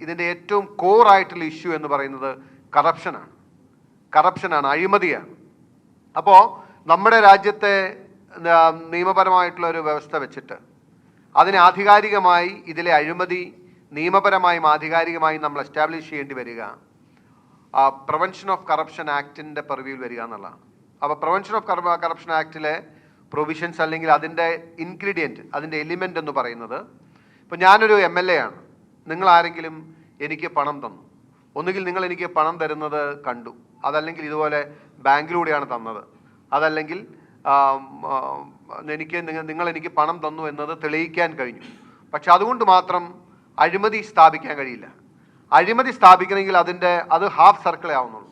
ഇതിൻ്റെ ഏറ്റവും കോറായിട്ടുള്ള ഇഷ്യൂ എന്ന് പറയുന്നത് കറപ്ഷനാണ്, അഴിമതിയാണ്. അപ്പോൾ നമ്മുടെ രാജ്യത്തെ നിയമപരമായിട്ടുള്ള ഒരു വ്യവസ്ഥ വെച്ചിട്ട് അതിനെ ആധികാരികമായി ഇതിലെ അഴിമതി നിയമപരമായും ആധികാരികമായും നമ്മൾ എസ്റ്റാബ്ലിഷ് ചെയ്യേണ്ടി വരിക പ്രിവെൻഷൻ ഓഫ് കറപ്ഷൻ ആക്ടിൻ്റെ പെർവ്യൂവിൽ വരിക എന്നുള്ളതാണ്. അപ്പോൾ പ്രിവെൻഷൻ ഓഫ് കറപ്ഷൻ ആക്ടിലെ പ്രൊവിഷൻസ് അല്ലെങ്കിൽ അതിൻ്റെ ഇൻഗ്രീഡിയൻറ്റ്, അതിൻ്റെ എലിമെൻ്റ് എന്ന് പറയുന്നത്, ഇപ്പോൾ ഞാനൊരു MLA ആണ്, നിങ്ങൾ ആരെങ്കിലും എനിക്ക് പണം തന്നു, ഒന്നുകിൽ നിങ്ങൾ എനിക്ക് പണം തരുന്നത് കണ്ടു, അതല്ലെങ്കിൽ ഇതുപോലെ ബാങ്കിലൂടെയാണ് തന്നത്, അതല്ലെങ്കിൽ നിങ്ങൾ എനിക്ക് പണം തന്നു എന്നത് തെളിയിക്കാൻ കഴിഞ്ഞു. പക്ഷെ അതുകൊണ്ട് മാത്രം അഴിമതി സ്ഥാപിക്കാൻ കഴിയില്ല. അഴിമതി സ്ഥാപിക്കണമെങ്കിൽ അത് ഹാഫ് സർക്കിളേ ആവുന്നുള്ളൂ.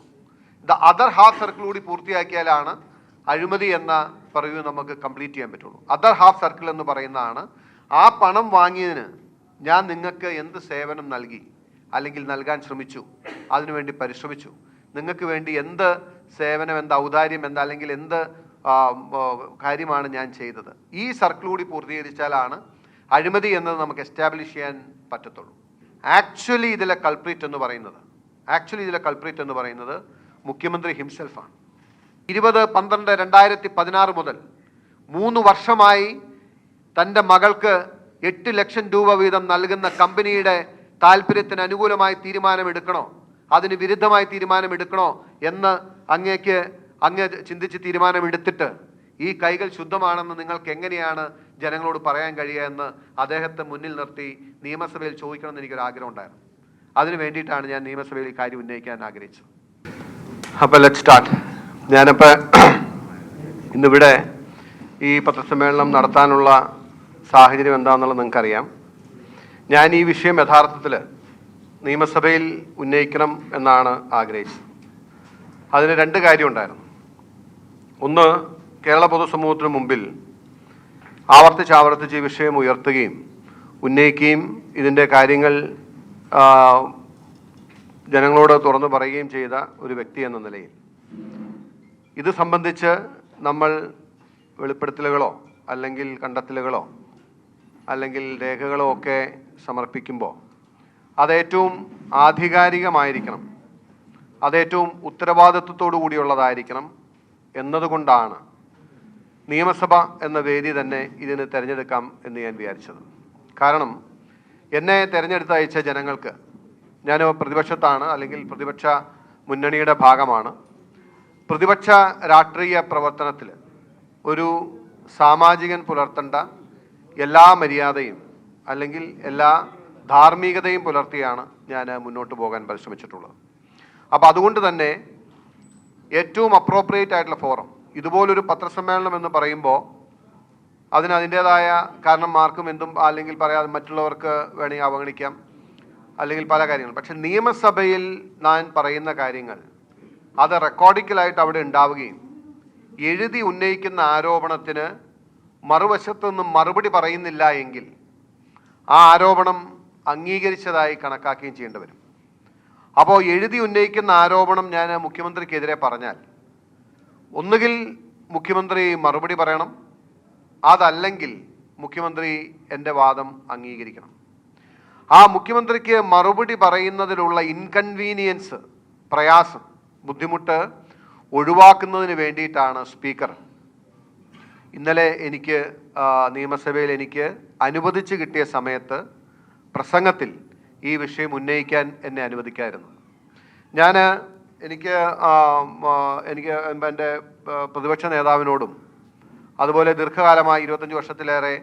അതർ ഹാഫ് സർക്കിൾ കൂടി പൂർത്തിയാക്കിയാലാണ് അഴിമതി എന്ന പറയൂ നമുക്ക് കംപ്ലീറ്റ് ചെയ്യാൻ പറ്റുള്ളൂ. അതർ ഹാഫ് സർക്കിൾ എന്ന് പറയുന്നതാണ് ആ പണം വാങ്ങിയതിന് ഞാൻ നിങ്ങൾക്ക് എന്ത് സേവനം നൽകി, അല്ലെങ്കിൽ നൽകാൻ ശ്രമിച്ചു, അതിനുവേണ്ടി പരിശ്രമിച്ചു, നിങ്ങൾക്ക് വേണ്ടി എന്ത് സേവനം, എന്ത് ഔദാര്യം, അല്ലെങ്കിൽ എന്ത് കാര്യമാണ് ഞാൻ ചെയ്തത്. ഈ സർക്കിൾ കൂടി പൂർത്തീകരിച്ചാലാണ് അഴിമതി എന്നത് നമുക്ക് എസ്റ്റാബ്ലിഷ് ചെയ്യാൻ പറ്റത്തുള്ളൂ. ആക്ച്വലി ഇതിലെ കൾപ്രിറ്റ് എന്ന് പറയുന്നത് മുഖ്യമന്ത്രി ഹിംസെൽഫാണ്. 20/12/2016 മുതൽ 3 വർഷമായി തൻ്റെ മകൾക്ക് 8 ലക്ഷം രൂപ വീതം നൽകുന്ന കമ്പനിയുടെ താല്പര്യത്തിന് അനുകൂലമായി തീരുമാനമെടുക്കണോ, അതിന് വിരുദ്ധമായി തീരുമാനമെടുക്കണോ എന്ന് അങ്ങ് ചിന്തിച്ച് തീരുമാനമെടുത്തിട്ട് ഈ കൈകൾ ശുദ്ധമാണെന്ന് നിങ്ങൾക്ക് എങ്ങനെയാണ് ജനങ്ങളോട് പറയാൻ കഴിയുക എന്ന് അദ്ദേഹത്തെ മുന്നിൽ നിർത്തി നിയമസഭയിൽ ചോദിക്കണമെന്ന് എനിക്കൊരു ആഗ്രഹം ഉണ്ടായിരുന്നു. അതിനു വേണ്ടിയിട്ടാണ് ഞാൻ നിയമസഭയിൽ ഈ കാര്യം ഉന്നയിക്കാൻ ആഗ്രഹിച്ചത്. അപ്പോൾ ലെറ്റ് സ്റ്റാർട്ട്. ഞാനിപ്പോൾ ഇന്നിവിടെ ഈ പത്രസമ്മേളനം നടത്താനുള്ള സാഹചര്യം എന്താണെന്നുള്ളത് നിങ്ങൾക്കറിയാം. ഞാൻ ഈ വിഷയം യഥാർത്ഥത്തിൽ നിയമസഭയിൽ ഉന്നയിക്കണം എന്നാണ് ആഗ്രഹിച്ചത്. അതിന് 2 കാര്യമുണ്ടായിരുന്നു. ഒന്ന്, കേരള പൊതുസമൂഹത്തിന് മുമ്പിൽ ആവർത്തിച്ച് ഈ വിഷയം ഉയർത്തുകയും ഉന്നയിക്കുകയും ഇതിൻ്റെ കാര്യങ്ങൾ ജനങ്ങളോട് തുറന്നു പറയുകയും ചെയ്ത ഒരു വ്യക്തി എന്ന നിലയിൽ ഇത് സംബന്ധിച്ച് നമ്മൾ വെളിപ്പെടുത്തലുകളോ അല്ലെങ്കിൽ കണ്ടെത്തലുകളോ അല്ലെങ്കിൽ രേഖകളോ ഒക്കെ സമർപ്പിക്കുമ്പോൾ അതേറ്റവും ആധികാരികമായിരിക്കണം, അതേറ്റവും ഉത്തരവാദിത്വത്തോടു കൂടിയുള്ളതായിരിക്കണം എന്നതുകൊണ്ടാണ് നിയമസഭ എന്ന വേദി തന്നെ ഇതിന് തിരഞ്ഞെടുക്കാം എന്ന് ഞാൻ വിചാരിച്ചത്. കാരണം എന്നെ തിരഞ്ഞെടുത്ത് അയച്ച ജനങ്ങൾക്ക്, ഞാൻ പ്രതിപക്ഷത്താണ്, അല്ലെങ്കിൽ പ്രതിപക്ഷ മുന്നണിയുടെ ഭാഗമാണ്. പ്രതിപക്ഷ രാഷ്ട്രീയ പ്രവർത്തനത്തിൽ ഒരു സാമാജികൻ പുലർത്തേണ്ട എല്ലാ മര്യാദയും അല്ലെങ്കിൽ എല്ലാ ധാർമ്മികതയും പുലർത്തിയാണ് ഞാൻ മുന്നോട്ട് പോകാൻ പരിശ്രമിച്ചിട്ടുള്ളത്. അപ്പോൾ അതുകൊണ്ട് തന്നെ ഏറ്റവും അപ്രോപ്രിയേറ്റ് ആയിട്ടുള്ള ഫോറം ഇതുപോലൊരു പത്രസമ്മേളനം എന്ന് പറയുമ്പോൾ അതിൻ്റേതായ കാരണം മാർക്കും എന്തും അല്ലെങ്കിൽ പറയാതെ മറ്റുള്ളവർക്ക് വേണമെങ്കിൽ അവഗണിക്കാം, അല്ലെങ്കിൽ പല കാര്യങ്ങൾ. പക്ഷെ നിയമസഭയിൽ ഞാൻ പറയുന്ന കാര്യങ്ങൾ അത് റെക്കോർഡിക്കലായിട്ട് അവിടെ ഉണ്ടാവുകയും എഴുതി ഉന്നയിക്കുന്ന ആരോപണത്തിന് മറുവശത്തു നിന്നും മറുപടി പറയുന്നില്ല എങ്കിൽ ആ ആരോപണം അംഗീകരിച്ചതായി കണക്കാക്കുകയും ചെയ്യേണ്ടി വരും. അപ്പോൾ എഴുതി ഉന്നയിക്കുന്ന ആരോപണം ഞാൻ മുഖ്യമന്ത്രിക്കെതിരെ പറഞ്ഞാൽ ഒന്നുകിൽ മുഖ്യമന്ത്രി മറുപടി പറയണം, അതല്ലെങ്കിൽ മുഖ്യമന്ത്രി എൻ്റെ വാദം അംഗീകരിക്കണം. ആ മുഖ്യമന്ത്രിക്ക് മറുപടി പറയുന്നതിലുള്ള ഇൻകൺവീനിയൻസ്, പ്രയാസം, ബുദ്ധിമുട്ട് ഒഴിവാക്കുന്നതിന് വേണ്ടിയിട്ടാണ് സ്പീക്കർ ഇന്നലെ നിയമസഭയിൽ എനിക്ക് അനുവദിച്ച് കിട്ടിയ സമയത്ത് പ്രസംഗത്തിൽ ഈ വിഷയം ഉന്നയിക്കാൻ എന്നെ അനുവദിക്കായിരുന്നു. എനിക്ക് എൻ്റെ പ്രതിപക്ഷ നേതാവിനോടും അതുപോലെ ദീർഘകാലമായി 25 വർഷത്തിലേറെ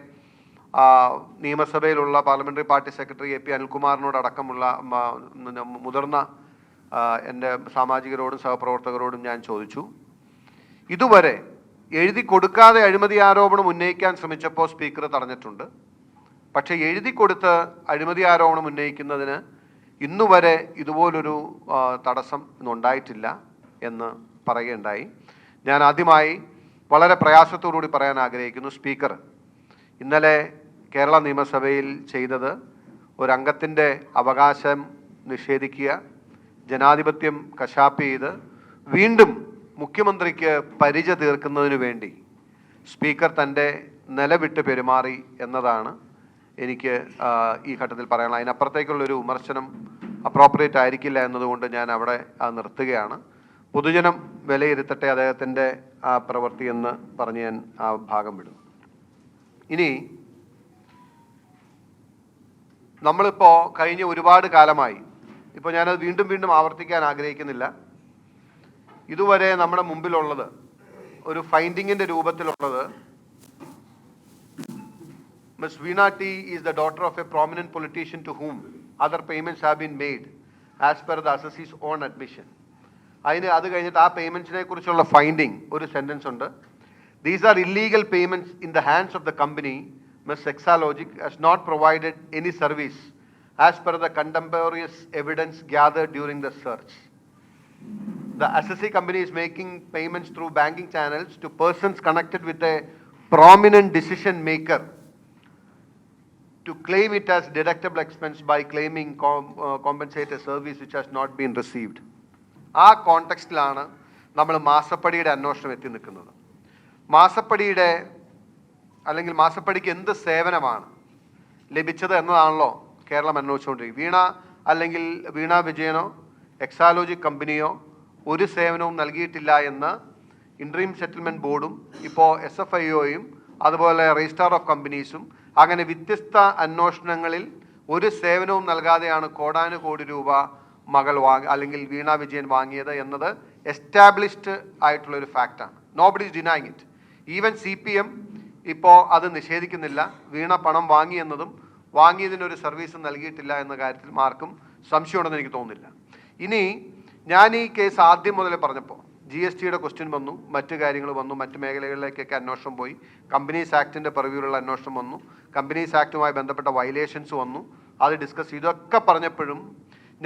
നിയമസഭയിലുള്ള പാർലമെൻ്ററി പാർട്ടി സെക്രട്ടറി AP അനിൽകുമാറിനോടക്കമുള്ള മുതിർന്ന എൻ്റെ സാമാജികരോടും സഹപ്രവർത്തകരോടും ഞാൻ ചോദിച്ചു, ഇതുവരെ എഴുതി കൊടുക്കാതെ അഴിമതി ആരോപണം ഉന്നയിക്കാൻ ശ്രമിച്ചപ്പോൾ സ്പീക്കർ തടഞ്ഞിട്ടുണ്ട്. പക്ഷേ എഴുതി കൊടുത്ത് അഴിമതി ആരോപണം ഉന്നയിക്കുന്നതിന് ഇന്നുവരെ ഇതുപോലൊരു തടസ്സം ഉണ്ടായിട്ടില്ല എന്ന് പറയുകയുണ്ടായി. ഞാൻ ആദ്യമായി വളരെ പ്രയാസത്തോടുകൂടി പറയാൻ ആഗ്രഹിക്കുന്നു, സ്പീക്കർ ഇന്നലെ കേരള നിയമസഭയിൽ ചെയ്തത് ഒരംഗത്തിൻ്റെ അവകാശം നിഷേധിക്കുക, ജനാധിപത്യം കശാപ്പ് ചെയ്ത് വീണ്ടും മുഖ്യമന്ത്രിക്ക് പരിച തീർക്കുന്നതിനു വേണ്ടി സ്പീക്കർ തൻ്റെ നിലവിട്ട് പെരുമാറി എന്നതാണ് എനിക്ക് ഈ ഘട്ടത്തിൽ പറയാനുള്ള. അതിനപ്പുറത്തേക്കുള്ളൊരു വിമർശനം അപ്രോപ്രിയേറ്റ് ആയിരിക്കില്ല എന്നതുകൊണ്ട് ഞാൻ അവിടെ നിർത്തുകയാണ്. പൊതുജനം വിലയിരുത്തട്ടെ അദ്ദേഹത്തിൻ്റെ ആ പ്രവൃത്തി എന്ന് പറഞ്ഞ് ഞാൻ ആ ഭാഗം വിടും. ഇനി നമ്മളിപ്പോൾ കഴിഞ്ഞ ഒരുപാട് കാലമായി, ഇപ്പോൾ ഞാനത് വീണ്ടും വീണ്ടും ആവർത്തിക്കാൻ ആഗ്രഹിക്കുന്നില്ല, ഇതുവരെ നമ്മുടെ മുമ്പിലുള്ളത് ഒരു ഫൈൻഡിങ്ങിൻ്റെ രൂപത്തിലുള്ളത് Ms. Veena T is the daughter of a prominent politician to whom other payments have been made as per the assessee's own admission. അത് കഴിഞ്ഞിട്ട് ആ പേയ്മെൻറ്റ്സിനെ കുറിച്ചുള്ള ഫൈൻഡിങ് ഒരു സെൻറ്റൻസ് ഉണ്ട്. These are illegal payments in the hands of the company. Ms. Exalogic has not provided any service as per the contemporaneous evidence gathered during the search. The assessee company is making payments through banking channels to persons connected with a prominent decision maker to claim it as deductible expense by claiming compensate a service which has not been received. ആ കോണ്ടെക്സ്റ്റിലാണ് നമ്മൾ മാസപ്പടിയുടെ അന്വേഷണം എത്തി നിൽക്കുന്നത്. മാസപ്പടിയുടെ അല്ലെങ്കിൽ മാസപ്പടിക്ക് എന്ത് സേവനമാണ് ലഭിച്ചത് എന്നതാണല്ലോ കേരളം അന്വേഷിച്ചുകൊണ്ടിരിക്കുന്നത്. അല്ലെങ്കിൽ വീണ വിജയനോ എക്സാലോജിക് കമ്പനിയോ ഒരു സേവനവും നൽകിയിട്ടില്ല എന്ന് ഇൻട്രീം സെറ്റിൽമെൻറ്റ് ബോർഡും ഇപ്പോൾ SFIOയും അതുപോലെ രജിസ്ട്രാർ ഓഫ് കമ്പനീസും അങ്ങനെ വ്യത്യസ്ത അന്വേഷണങ്ങളിൽ ഒരു സേവനവും നൽകാതെയാണ് കോടാനുകോടി രൂപ മകൾ അല്ലെങ്കിൽ വീണ വിജയൻ വാങ്ങിയത് എന്നത് എസ്റ്റാബ്ലിഷ്ഡ് ആയിട്ടുള്ളൊരു ഫാക്റ്റാണ്. Nobody is denying it. Even CPM ഇപ്പോൾ അത് നിഷേധിക്കുന്നില്ല. വീണ പണം വാങ്ങി എന്നതും വാങ്ങിയതിനൊരു സർവീസ് നൽകിയിട്ടില്ല എന്ന കാര്യത്തിൽ ആർക്കും സംശയമുണ്ടെന്ന് എനിക്ക് തോന്നുന്നില്ല. ഇനി ഞാൻ ഈ കേസ് ആദ്യം മുതലേ പറഞ്ഞപ്പോൾ GSTയുടെ ക്വസ്റ്റ്യൻ വന്നു, മറ്റു കാര്യങ്ങൾ വന്നു, മറ്റു മേഖലകളിലേക്കൊക്കെ അന്വേഷണം പോയി, കമ്പനീസ് ആക്ടിൻ്റെ പരിവിലുള്ള അന്വേഷണം വന്നു, കമ്പനീസ് ആക്ടുമായി ബന്ധപ്പെട്ട വയലേഷൻസ് വന്നു, അത് ഡിസ്കസ് ചെയ്തു. ഇതൊക്കെ പറഞ്ഞപ്പോഴും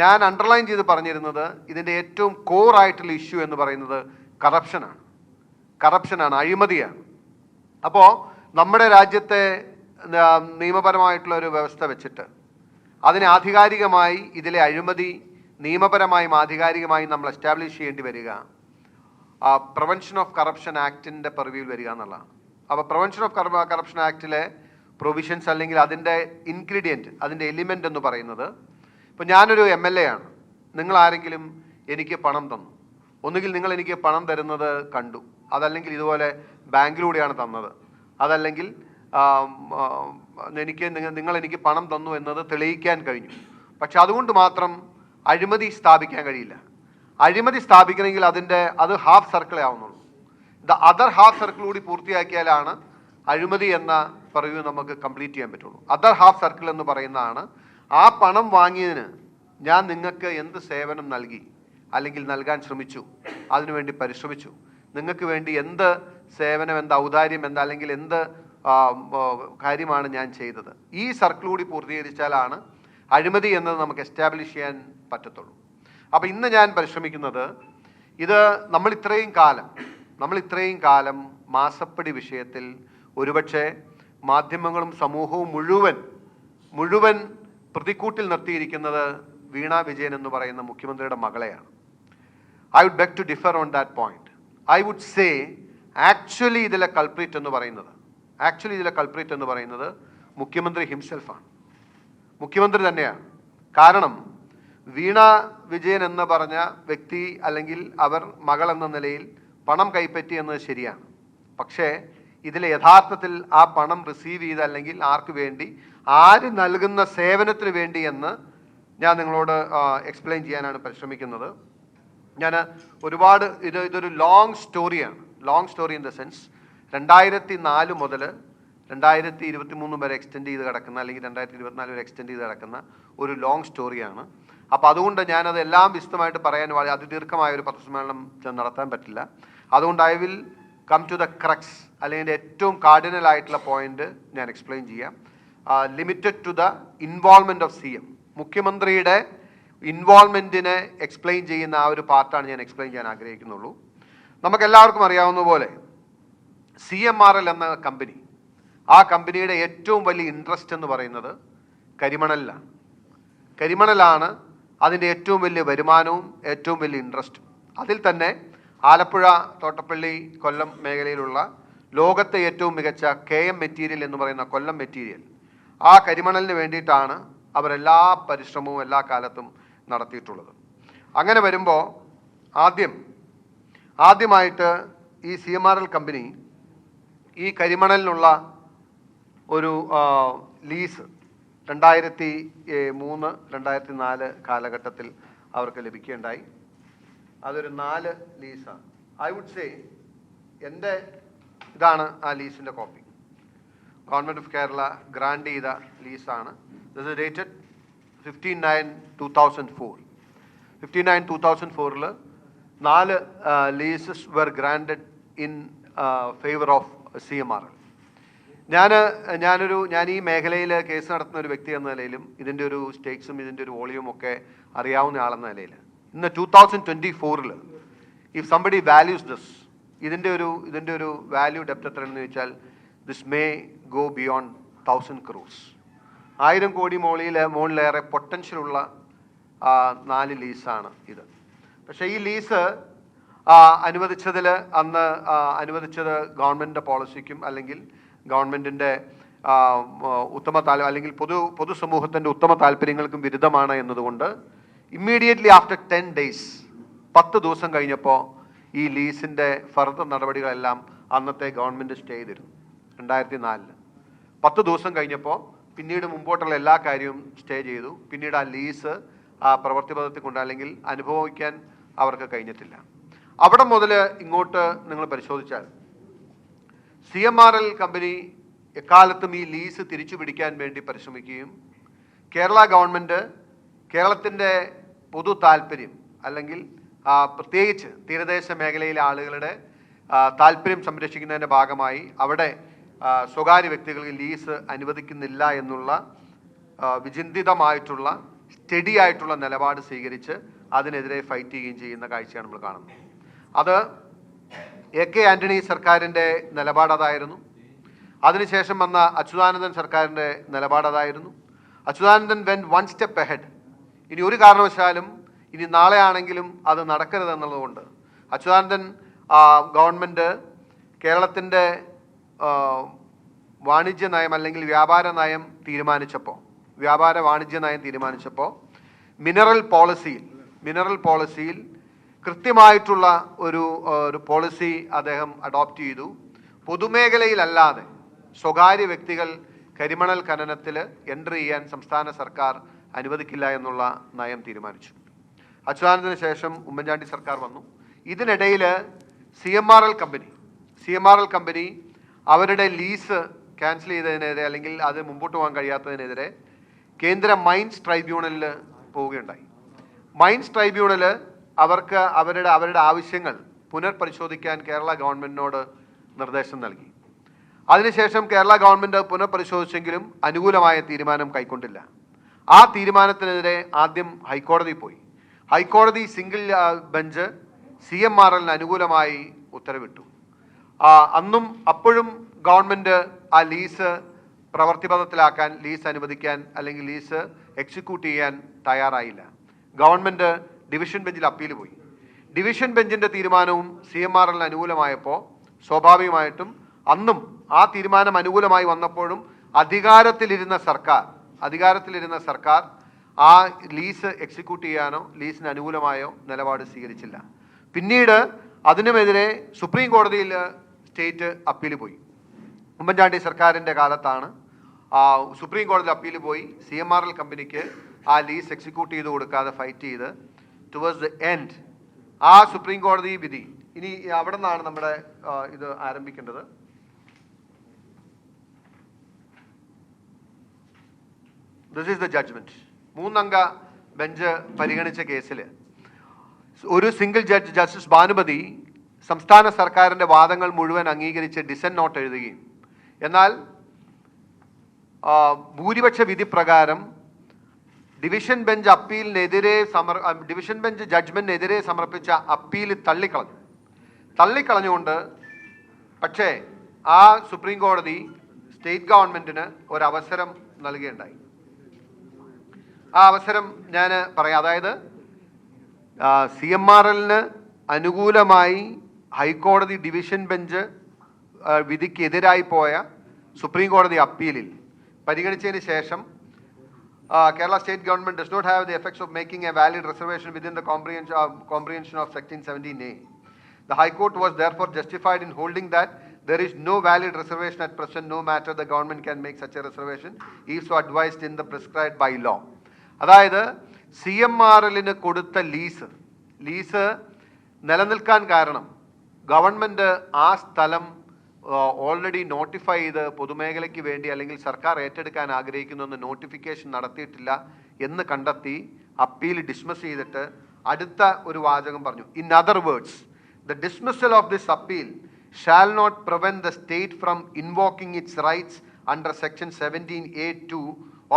ഞാൻ അണ്ടർലൈൻ ചെയ്ത് പറഞ്ഞിരുന്നത് ഇതിൻ്റെ ഏറ്റവും കോറായിട്ടുള്ള ഇഷ്യൂ എന്ന് പറയുന്നത് കറപ്ഷനാണ്, അഴിമതിയാണ്. അപ്പോൾ നമ്മുടെ രാജ്യത്തെ നിയമപരമായിട്ടുള്ള ഒരു വ്യവസ്ഥ വെച്ചിട്ട് അതിനെ ആധികാരികമായി ഇതിലെ അഴിമതി നിയമപരമായും ആധികാരികമായും നമ്മൾ എസ്റ്റാബ്ലിഷ് ചെയ്യേണ്ടി വരിക പ്രിവെൻഷൻ ഓഫ് കറപ്ഷൻ ആക്ടിൻ്റെ പരിവിയിൽ വരിക എന്നുള്ളതാണ്. അപ്പോൾ പ്രിവെൻഷൻ ഓഫ് കറപ്ഷൻ ആക്ടിലെ പ്രൊവിഷൻസ് അല്ലെങ്കിൽ അതിൻ്റെ ഇൻഗ്രീഡിയൻറ്റ്, അതിൻ്റെ എലിമെൻ്റ് എന്ന് പറയുന്നത്, ഇപ്പോൾ ഞാനൊരു MLA ആണ്, നിങ്ങൾ ആരെങ്കിലും എനിക്ക് പണം തന്നു, ഒന്നുകിൽ നിങ്ങൾ എനിക്ക് പണം തരുന്നത് കണ്ടു, അതല്ലെങ്കിൽ ഇതുപോലെ ബാങ്കിലൂടെയാണ് തന്നത്, അതല്ലെങ്കിൽ നിങ്ങൾ എനിക്ക് പണം തന്നു എന്നത് തെളിയിക്കാൻ കഴിഞ്ഞു. പക്ഷെ അതുകൊണ്ട് മാത്രം അഴിമതി സ്ഥാപിക്കാൻ കഴിയില്ല. അഴിമതി സ്ഥാപിക്കണമെങ്കിൽ അത് ഹാഫ് സർക്കിളേ ആവുന്നുള്ളൂ. അതർ ഹാഫ് സർക്കിൾ കൂടി പൂർത്തിയാക്കിയാലാണ് അഴിമതി എന്ന പറയൂ നമുക്ക് കംപ്ലീറ്റ് ചെയ്യാൻ പറ്റുള്ളൂ. അതർ ഹാഫ് സർക്കിൾ എന്ന് പറയുന്നതാണ് ആ പണം വാങ്ങിയതിന് ഞാൻ നിങ്ങൾക്ക് എന്ത് സേവനം നൽകി അല്ലെങ്കിൽ നൽകാൻ ശ്രമിച്ചു, അതിനുവേണ്ടി പരിശ്രമിച്ചു, നിങ്ങൾക്ക് വേണ്ടി എന്ത് സേവനം, എന്ത് ഔദാര്യം, അല്ലെങ്കിൽ എന്ത് കാര്യമാണ് ഞാൻ ചെയ്തത്. ഈ സർക്കിൾ കൂടി പൂർത്തീകരിച്ചാലാണ് അഴിമതി എന്നത് നമുക്ക് എസ്റ്റാബ്ലിഷ് ചെയ്യാൻ പറ്റത്തുള്ളൂ. അപ്പോൾ ഇന്ന് ഞാൻ പരിശ്രമിക്കുന്നത് ഇത് നമ്മൾ ഇത്രയും കാലം മാസപ്പടി വിഷയത്തിൽ ഒരുപക്ഷെ മാധ്യമങ്ങളും സമൂഹവും മുഴുവൻ പ്രതിക്കൂട്ടിൽ നിർത്തിയിരിക്കുന്നത് വീണ വിജയൻ എന്ന് പറയുന്ന മുഖ്യമന്ത്രിയുടെ മകളെയാണ്. I would beg to differ on that point. I would say actually ഇതിലെ കൾപ്രിറ്റ് എന്ന് പറയുന്നത് മുഖ്യമന്ത്രി ഹിംസെൽഫാണ്, മുഖ്യമന്ത്രി തന്നെയാണ്. കാരണം വീണ വിജയൻ എന്ന് പറഞ്ഞ വ്യക്തി അല്ലെങ്കിൽ അവർ മകൾ എന്ന നിലയിൽ പണം കൈപ്പറ്റി എന്നത് ശരിയാണ്. പക്ഷേ ഇതിൽ യഥാർത്ഥത്തിൽ ആ പണം റിസീവ് ചെയ്ത് അല്ലെങ്കിൽ ആർക്ക് വേണ്ടി, ആര് നൽകുന്ന സേവനത്തിന് വേണ്ടി എന്ന് ഞാൻ നിങ്ങളോട് എക്സ്പ്ലെയിൻ ചെയ്യാനാണ് പരിശ്രമിക്കുന്നത്. ഞാൻ ഒരുപാട് ഇതൊരു long story in the sense 2004 മുതൽ 2023 വരെ എക്സ്റ്റെൻഡ് ചെയ്ത് കിടക്കുന്ന, അല്ലെങ്കിൽ 2024 വരെ എക്സ്റ്റെൻഡ് ചെയ്ത് കിടക്കുന്ന ഒരു ലോങ് സ്റ്റോറിയാണ്. അപ്പോൾ അതുകൊണ്ട് ഞാനത് എല്ലാം വിശദമായിട്ട് പറയാൻ അതിദീർഘമായ ഒരു പത്രസമ്മേളനം നടത്താൻ പറ്റില്ല. അതുകൊണ്ട് I will come to the crux, അല്ലെങ്കിൽ ഏറ്റവും കാർഡിനൽ ആയിട്ടുള്ള പോയിന്റ് ഞാൻ എക്സ്പ്ലെയിൻ ചെയ്യാം. Limited to the involvement of CM, മുഖ്യമന്ത്രിയുടെ ഇൻവോൾവ്മെൻറ്റിനെ എക്സ്പ്ലെയിൻ ചെയ്യുന്ന ആ ഒരു പാർട്ടാണ് ഞാൻ എക്സ്പ്ലെയിൻ ചെയ്യാൻ ആഗ്രഹിക്കുന്നുള്ളൂ. നമുക്കെല്ലാവർക്കും അറിയാവുന്ന പോലെ CMRL എന്ന കമ്പനി, ആ കമ്പനിയുടെ ഏറ്റവും വലിയ ഇൻട്രസ്റ്റ് എന്ന് പറയുന്നത് കരിമണലാണ്. അതിൻ്റെ ഏറ്റവും വലിയ വരുമാനവും ഏറ്റവും വലിയ ഇൻട്രസ്റ്റും. അതിൽ തന്നെ ആലപ്പുഴ, തോട്ടപ്പള്ളി, കൊല്ലം മേഖലയിലുള്ള ലോകത്തെ ഏറ്റവും മികച്ച KM മെറ്റീരിയൽ എന്ന് പറയുന്ന കൊല്ലം മെറ്റീരിയൽ, ആ കരിമണലിന് വേണ്ടിയിട്ടാണ് അവരെല്ലാ പരിശ്രമവും എല്ലാ കാലത്തും നടത്തിയിട്ടുള്ളത്. അങ്ങനെ വരുമ്പോൾ ആദ്യമായിട്ട് ഈ CMRL കമ്പനി ഈ കരിമണലിനുള്ള ഒരു ലീസ് 2003-2004 കാലഘട്ടത്തിൽ അവർക്ക് ലഭിക്കുകയുണ്ടായി. അതൊരു 4 ലീസാണ്. ഐ വുഡ് സേ എൻ്റെ ഇതാണ് ആ ലീസിൻ്റെ copy. Government of Kerala grant ചെയ്ത ലീസാണ്. This is dated 15/9/2004. 15/9/2004 4 leases were granted in favour of CMRL. ഞാൻ ഈ മേഖലയിൽ കേസ് നടത്തുന്ന ഒരു വ്യക്തി എന്ന നിലയിലും ഇതിൻ്റെ ഒരു സ്റ്റേക്സും ഇതിൻ്റെ ഒരു വോളിയൂം ഒക്കെ അറിയാവുന്ന ആളെന്ന നിലയിൽ ഇന്ന് 2024 ഇഫ് സംബഡി വാല്യൂസ് ദിസ്, ഇതിൻ്റെ ഒരു വാല്യൂ ഡെപ്ത് എത്രയെന്ന് ചോദിച്ചാൽ this may go beyond 1000 crores. 1000 കോടി മുകളിലേറെ പൊട്ടൻഷ്യലുള്ള 4 ലീസാണ് ഇത്. പക്ഷേ ഈ ലീസ് അന്ന് അനുവദിച്ചത് ഗവൺമെൻറ്റിൻ്റെ പോളിസിക്കും അല്ലെങ്കിൽ ഗവൺമെൻറ്റിൻ്റെ അല്ലെങ്കിൽ പൊതുസമൂഹത്തിൻ്റെ ഉത്തമ താല്പര്യങ്ങൾക്കും വിരുദ്ധമാണ് എന്നതുകൊണ്ട് ഇമ്മീഡിയറ്റ്ലി ആഫ്റ്റർ 10 days 10 ദിവസം കഴിഞ്ഞപ്പോൾ ഈ ലീസിൻ്റെ ഫർദർ നടപടികളെല്ലാം അന്നത്തെ ഗവൺമെൻറ് സ്റ്റേ ചെയ്തിരുന്നു. 2004 10 ദിവസം കഴിഞ്ഞപ്പോൾ പിന്നീട് മുമ്പോട്ടുള്ള എല്ലാ കാര്യവും സ്റ്റേ ചെയ്തു. പിന്നീട് ആ ലീസ് പ്രവൃത്തിപഥത്തിൽ കൊണ്ട് അല്ലെങ്കിൽ അനുഭവിക്കാൻ അവർക്ക് കഴിഞ്ഞിട്ടില്ല. അവിടെ മുതൽ ഇങ്ങോട്ട് നിങ്ങൾ പരിശോധിച്ചാൽ CMRL കമ്പനി എക്കാലത്തും ഈ ലീസ് തിരിച്ചു പിടിക്കാൻ വേണ്ടി പരിശ്രമിക്കുകയും കേരള ഗവൺമെൻറ് കേരളത്തിൻ്റെ പൊതു താല്പര്യം അല്ലെങ്കിൽ പ്രത്യേകിച്ച് തീരദേശ മേഖലയിലെ ആളുകളുടെ താല്പര്യം സംരക്ഷിക്കുന്നതിൻ്റെ ഭാഗമായി അവിടെ സ്വകാര്യ വ്യക്തികൾക്ക് ലീസ് അനുവദിക്കുന്നില്ല എന്നുള്ള വിചിന്തിതമായിട്ടുള്ള സ്റ്റഡി ആയിട്ടുള്ള നിലപാട് സ്വീകരിച്ച് അതിനെതിരെ ഫൈറ്റ് ചെയ്യുകയും ചെയ്യുന്ന കാഴ്ചയാണ് നമ്മൾ കാണുന്നത്. അത് AK ആൻ്റണി സർക്കാരിൻ്റെ നിലപാടതായിരുന്നു. അതിനുശേഷം വന്ന അച്യുതാനന്ദൻ സർക്കാരിൻ്റെ നിലപാടതായിരുന്നു. Achuthanandan went 1 step ahead. ഇനി ഒരു കാരണവശാലും ഇനി നാളെ ആണെങ്കിലും അത് നടക്കരുതെന്നുള്ളതുകൊണ്ട് അച്യുതാനന്ദൻ ഗവൺമെൻറ് കേരളത്തിൻ്റെ വാണിജ്യ നയം അല്ലെങ്കിൽ വ്യാപാര വാണിജ്യ നയം തീരുമാനിച്ചപ്പോൾ മിനറൽ പോളിസിയിൽ കൃത്യമായിട്ടുള്ള ഒരു പോളിസി അദ്ദേഹം അഡോപ്റ്റ് ചെയ്തു. പൊതുമേഖലയിലല്ലാതെ സ്വകാര്യ വ്യക്തികൾ കരിമണൽ ഖനനത്തിൽ എൻട്രി ചെയ്യാൻ സംസ്ഥാന സർക്കാർ അനുവദിക്കില്ല എന്നുള്ള നയം തീരുമാനിച്ചു. അച്യുതാനന്ദന് ശേഷം ഉമ്മൻചാണ്ടി സർക്കാർ വന്നു. ഇതിനിടയിൽ CMRL കമ്പനി അവരുടെ ലീസ് ക്യാൻസൽ ചെയ്തതിനെതിരെ അല്ലെങ്കിൽ അത് മുമ്പോട്ട് പോകാൻ കഴിയാത്തതിനെതിരെ കേന്ദ്ര മൈൻസ് ട്രൈബ്യൂണലിൽ പോവുകയുണ്ടായി. മൈൻസ് ട്രൈബ്യൂണൽ അവർക്ക് അവരുടെ ആവശ്യങ്ങൾ പുനർപരിശോധിക്കാൻ കേരള ഗവൺമെൻറ്റിനോട് നിർദ്ദേശം നൽകി. അതിനുശേഷം കേരള ഗവൺമെൻറ് പുനഃപരിശോധിച്ചെങ്കിലും അനുകൂലമായ തീരുമാനം കൈക്കൊണ്ടില്ല. ആ തീരുമാനത്തിനെതിരെ ആദ്യം ഹൈക്കോടതിയിൽ പോയി. ഹൈക്കോടതി സിംഗിൾ ബെഞ്ച് CMRLന് അനുകൂലമായി ഉത്തരവിട്ടു. അപ്പോഴും ഗവൺമെൻറ് ആ ലീസ് പ്രവൃത്തിപഥത്തിലാക്കാൻ, ലീസ് അനുവദിക്കാൻ അല്ലെങ്കിൽ ലീസ് എക്സിക്യൂട്ട് ചെയ്യാൻ തയ്യാറായില്ല. ഗവൺമെൻറ് ഡിവിഷൻ ബെഞ്ചിൽ അപ്പീൽ പോയി. ഡിവിഷൻ ബെഞ്ചിൻ്റെ തീരുമാനവും CMRLന് അനുകൂലമായപ്പോൾ സ്വാഭാവികമായിട്ടും അന്നും ആ തീരുമാനം അനുകൂലമായി വന്നപ്പോഴും അധികാരത്തിലിരുന്ന സർക്കാർ ആ ലീസ് എക്സിക്യൂട്ട് ചെയ്യാനോ ലീസിന് അനുകൂലമായോ നിലപാട് സ്വീകരിച്ചില്ല. പിന്നീട് അതിനുമെതിരെ സുപ്രീം കോടതിയിൽ സ്റ്റേറ്റ് അപ്പീൽ പോയി. ഉമ്മൻചാണ്ടി സർക്കാരിൻ്റെ കാലത്താണ് സുപ്രീം കോടതിയിൽ അപ്പീൽ പോയി CMRL കമ്പനിക്ക് ആ ലീസ് എക്സിക്യൂട്ട് ചെയ്ത് കൊടുക്കാതെ ഫൈറ്റ് ചെയ്ത് ടുവേഴ്സ് ദ എൻഡ് ആ സുപ്രീം കോടതി വിധി. ഇനി അവിടെ നിന്നാണ് നമ്മുടെ ഇത് ആരംഭിക്കേണ്ടത്. This is the judgment. 3 അംഗ ബെഞ്ച് പരിഗണിച്ച കേസിൽ ഒരു സിംഗിൾ ജഡ്ജ് ജസ്റ്റിസ് ഭാനുമതി സംസ്ഥാന സർക്കാരിൻ്റെ വാദങ്ങൾ മുഴുവൻ അംഗീകരിച്ച് ഡിസന്റ് നോട്ട് എഴുതുകയും എന്നാൽ ഭൂരിപക്ഷ വിധി പ്രകാരം ഡിവിഷൻ ബെഞ്ച് ജഡ്ജ്മെന്റിനെതിരെ സമർപ്പിച്ച അപ്പീൽ തള്ളിക്കളഞ്ഞുകൊണ്ട് പക്ഷേ ആ സുപ്രീം കോടതി സ്റ്റേറ്റ് ഗവൺമെന്റിന് ഒരവസരം നൽകുകയുണ്ടായി. ആ അവസരം ഞാൻ പറയാം. അതായത് CMRLന് അനുകൂലമായി ഹൈക്കോടതി ഡിവിഷൻ ബെഞ്ച് വിധിക്കെതിരായി പോയ സുപ്രീം കോടതി അപ്പീലിൽ പരിഗണിച്ചതിന് ശേഷം Kerala state government does not have the effects of making a valid reservation within the comprehension of Section 17A. The High Court was therefore justified in holding that there is no valid reservation at present, no matter the government can make such a reservation, if so advised in the prescribed by law. അതായത് CMRLന് കൊടുത്ത lease നിലനിൽക്കാൻ കാരണം government ആ സ്ഥലം already notify ചെയ്ത് പൊതുമേഖലയ്ക്ക് വേണ്ടി അല്ലെങ്കിൽ സർക്കാർ ഏറ്റെടുക്കാൻ ആഗ്രഹിക്കുന്നുവെന്ന് നോട്ടിഫിക്കേഷൻ നടത്തിയിട്ടില്ല എന്ന് കണ്ടെത്തി അപ്പീൽ ഡിസ്മിസ് ചെയ്തിട്ട് അടുത്ത ഒരു വാചകം പറഞ്ഞു. In other words, the dismissal of this appeal shall not prevent the state from invoking its rights under section 17A(2)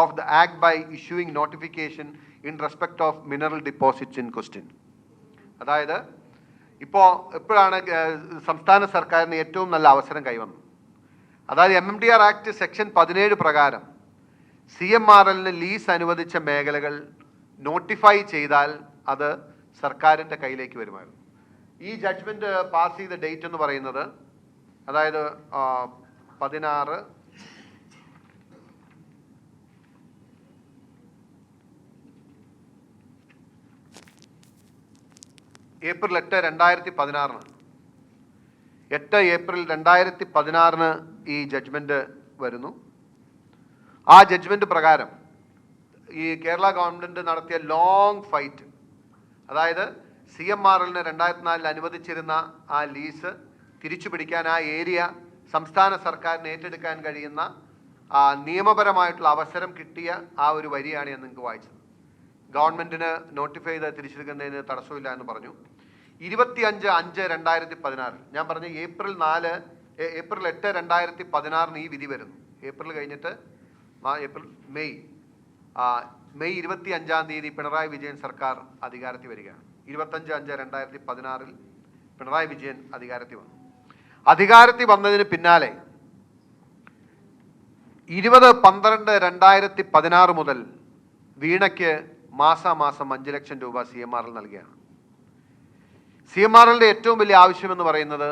of the act by issuing notification in respect of mineral deposits in question. അതായത് എപ്പോഴാണ് സംസ്ഥാന സർക്കാരിന് ഏറ്റവും നല്ല അവസരം കൈവന്നത്? അതായത് MMDR act section 17 പ്രകാരം CMRLന് lease അനുവദിച്ച മേഖലകൾ നോട്ടിഫൈ ചെയ്താൽ അത് സർക്കാരിൻ്റെ കയ്യിലേക്ക് വരുമായിരുന്നു. ഈ ജഡ്ജ്മെന്റ് പാസ് ചെയ്ത ഡേറ്റ് എന്ന് പറയുന്നത് അതായത് 16 ഏപ്രിൽ 8, 2016 8 ഏപ്രിൽ 2016 ഈ ജഡ്ജ്മെന്റ് വരുന്നു. ആ ജഡ്ജ്മെന്റ് പ്രകാരം ഈ കേരള ഗവൺമെന്റ് നടത്തിയ ലോങ് ഫൈറ്റ്, അതായത് CMRLന് 2004 അനുവദിച്ചിരുന്ന ആ ലീസ് തിരിച്ചു പിടിക്കാൻ ആ ഏരിയ സംസ്ഥാന സർക്കാരിന് ഏറ്റെടുക്കാൻ കഴിയുന്ന നിയമപരമായിട്ടുള്ള അവസരം കിട്ടിയ ആ ഒരു വരിയാണ് ഞാൻ നിങ്ങൾക്ക് വായിച്ചത്. ഗവൺമെൻറ്റിന് നോട്ടിഫൈ ചെയ്ത് തിരിച്ചെടുക്കുന്നതിന് തടസ്സമില്ല എന്ന് പറഞ്ഞു. 25/5/2016 ഞാൻ പറഞ്ഞ ഏപ്രിൽ 8, 2016 ഈ വിധി വരുന്നു. ഏപ്രിൽ കഴിഞ്ഞിട്ട് മെയ് 25 പിണറായി വിജയൻ സർക്കാർ അധികാരത്തിൽ വരികയാണ്. 25/5/2016 പിണറായി വിജയൻ അധികാരത്തിൽ വന്നു. അധികാരത്തിൽ വന്നതിന് പിന്നാലെ 20/12/2016 മുതൽ വീണയ്ക്ക് മാസാമാസം 5 ലക്ഷം രൂപ CMRL നൽകുകയാണ്. CMRLന്റെ ഏറ്റവും വലിയ ആവശ്യമെന്ന് പറയുന്നത്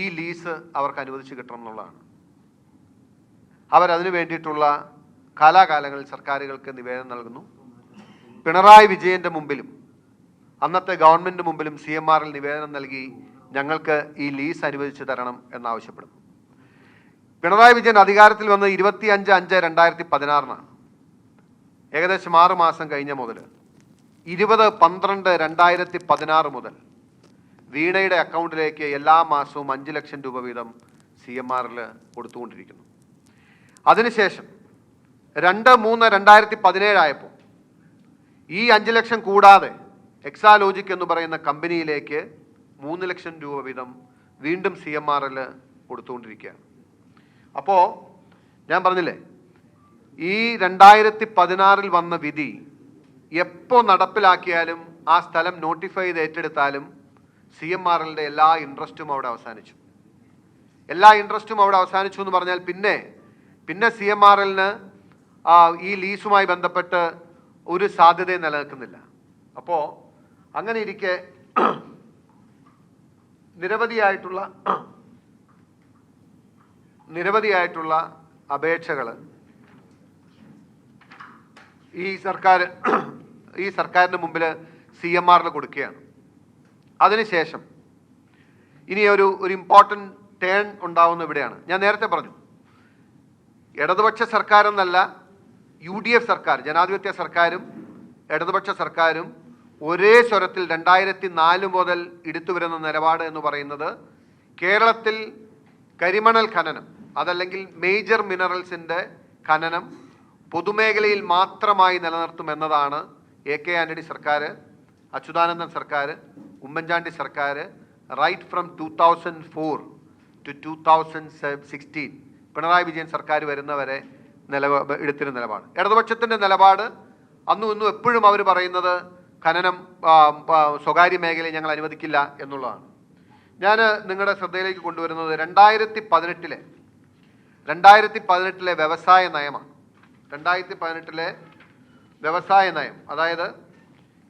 ഈ ലീസ് അവർക്ക് അനുവദിച്ച് കിട്ടണം എന്നുള്ളതാണ്. അവരതിനു വേണ്ടിയിട്ടുള്ള കാലാകാലങ്ങളിൽ സർക്കാരുകൾക്ക് നിവേദനം നൽകുന്നു. പിണറായി വിജയൻ്റെ മുമ്പിലും അന്നത്തെ ഗവൺമെൻറ് മുമ്പിലും CMRL നിവേദനം നൽകി ഞങ്ങൾക്ക് ഈ ലീസ് അനുവദിച്ചു തരണം എന്നാവശ്യപ്പെടുന്നു. പിണറായി വിജയൻ അധികാരത്തിൽ വന്നത് 25/5/2016 ഏകദേശം 6 മാസം കഴിഞ്ഞ മുതൽ 20/12/2016 മുതൽ വീണയുടെ അക്കൗണ്ടിലേക്ക് എല്ലാ മാസവും 5 ലക്ഷം രൂപ വീതം CMRL കൊടുത്തുകൊണ്ടിരിക്കുന്നു. അതിനുശേഷം 2/3/2017 ആയപ്പോൾ ഈ 5 ലക്ഷം കൂടാതെ എക്സാലോജിക് എന്ന് പറയുന്ന കമ്പനിയിലേക്ക് 3 ലക്ഷം രൂപ വീതം വീണ്ടും CMRL കൊടുത്തുകൊണ്ടിരിക്കുകയാണ്. അപ്പോൾ ഞാൻ പറഞ്ഞില്ലേ, ഈ 2016 വന്ന വിധി എപ്പോൾ നടപ്പിലാക്കിയാലും ആ സ്ഥലം നോട്ടിഫൈ ചെയ്ത് ഏറ്റെടുത്താലും CMRLന്റെ എല്ലാ ഇൻട്രസ്റ്റും അവിടെ അവസാനിച്ചു. എന്ന് പറഞ്ഞാൽ പിന്നെ CMRLന് ഈ ലീസുമായി ബന്ധപ്പെട്ട് ഒരു സാധ്യതയും നിലനിൽക്കുന്നില്ല. അപ്പോൾ അങ്ങനെ ഇരിക്കെ നിരവധിയായിട്ടുള്ള അപേക്ഷകൾ ഈ സർക്കാരിന് മുമ്പിൽ CMRL കൊടുക്കുകയാണ്. അതിനുശേഷം ഇനി ഒരു ഇമ്പോർട്ടൻറ്റ് ടേൺ ഉണ്ടാവുന്ന ഇവിടെയാണ്. ഞാൻ നേരത്തെ പറഞ്ഞു, ഇടതുപക്ഷ സർക്കാരെന്നല്ല, UDF സർക്കാർ, ജനാധിപത്യ സർക്കാരും ഇടതുപക്ഷ സർക്കാരും ഒരേ സ്വരത്തിൽ 2004 മുതൽ എടുത്തുവരുന്ന നിലപാട് എന്ന് പറയുന്നത് കേരളത്തിൽ കരിമണൽ ഖനനം, അതല്ലെങ്കിൽ മേജർ മിനറൽസിൻ്റെ ഖനനം പൊതുമേഖലയിൽ മാത്രമായി നിലനിർത്തുമെന്നതാണ് AK ആന്റണി സർക്കാർ, അച്യുതാനന്ദൻ സർക്കാർ, ഉമ്മൻചാണ്ടി സർക്കാർ right from 2004 to 2016 Pinarayi Vijayan സർക്കാർ വരുന്നവരെ എടുത്തിരുന്ന നിലപാട്. ഇടതുപക്ഷത്തിൻ്റെ നിലപാട് അന്നും ഇന്നും എപ്പോഴും അവർ പറയുന്നത് ഖനനം സ്വകാര്യ മേഖലയിൽ ഞങ്ങൾ അനുവദിക്കില്ല എന്നുള്ളതാണ്. ഞാൻ നിങ്ങളുടെ ശ്രദ്ധയിലേക്ക് കൊണ്ടുവരുന്നത് 2018 വ്യവസായ നയമാണ്. 2018 വ്യവസായ നയം, അതായത്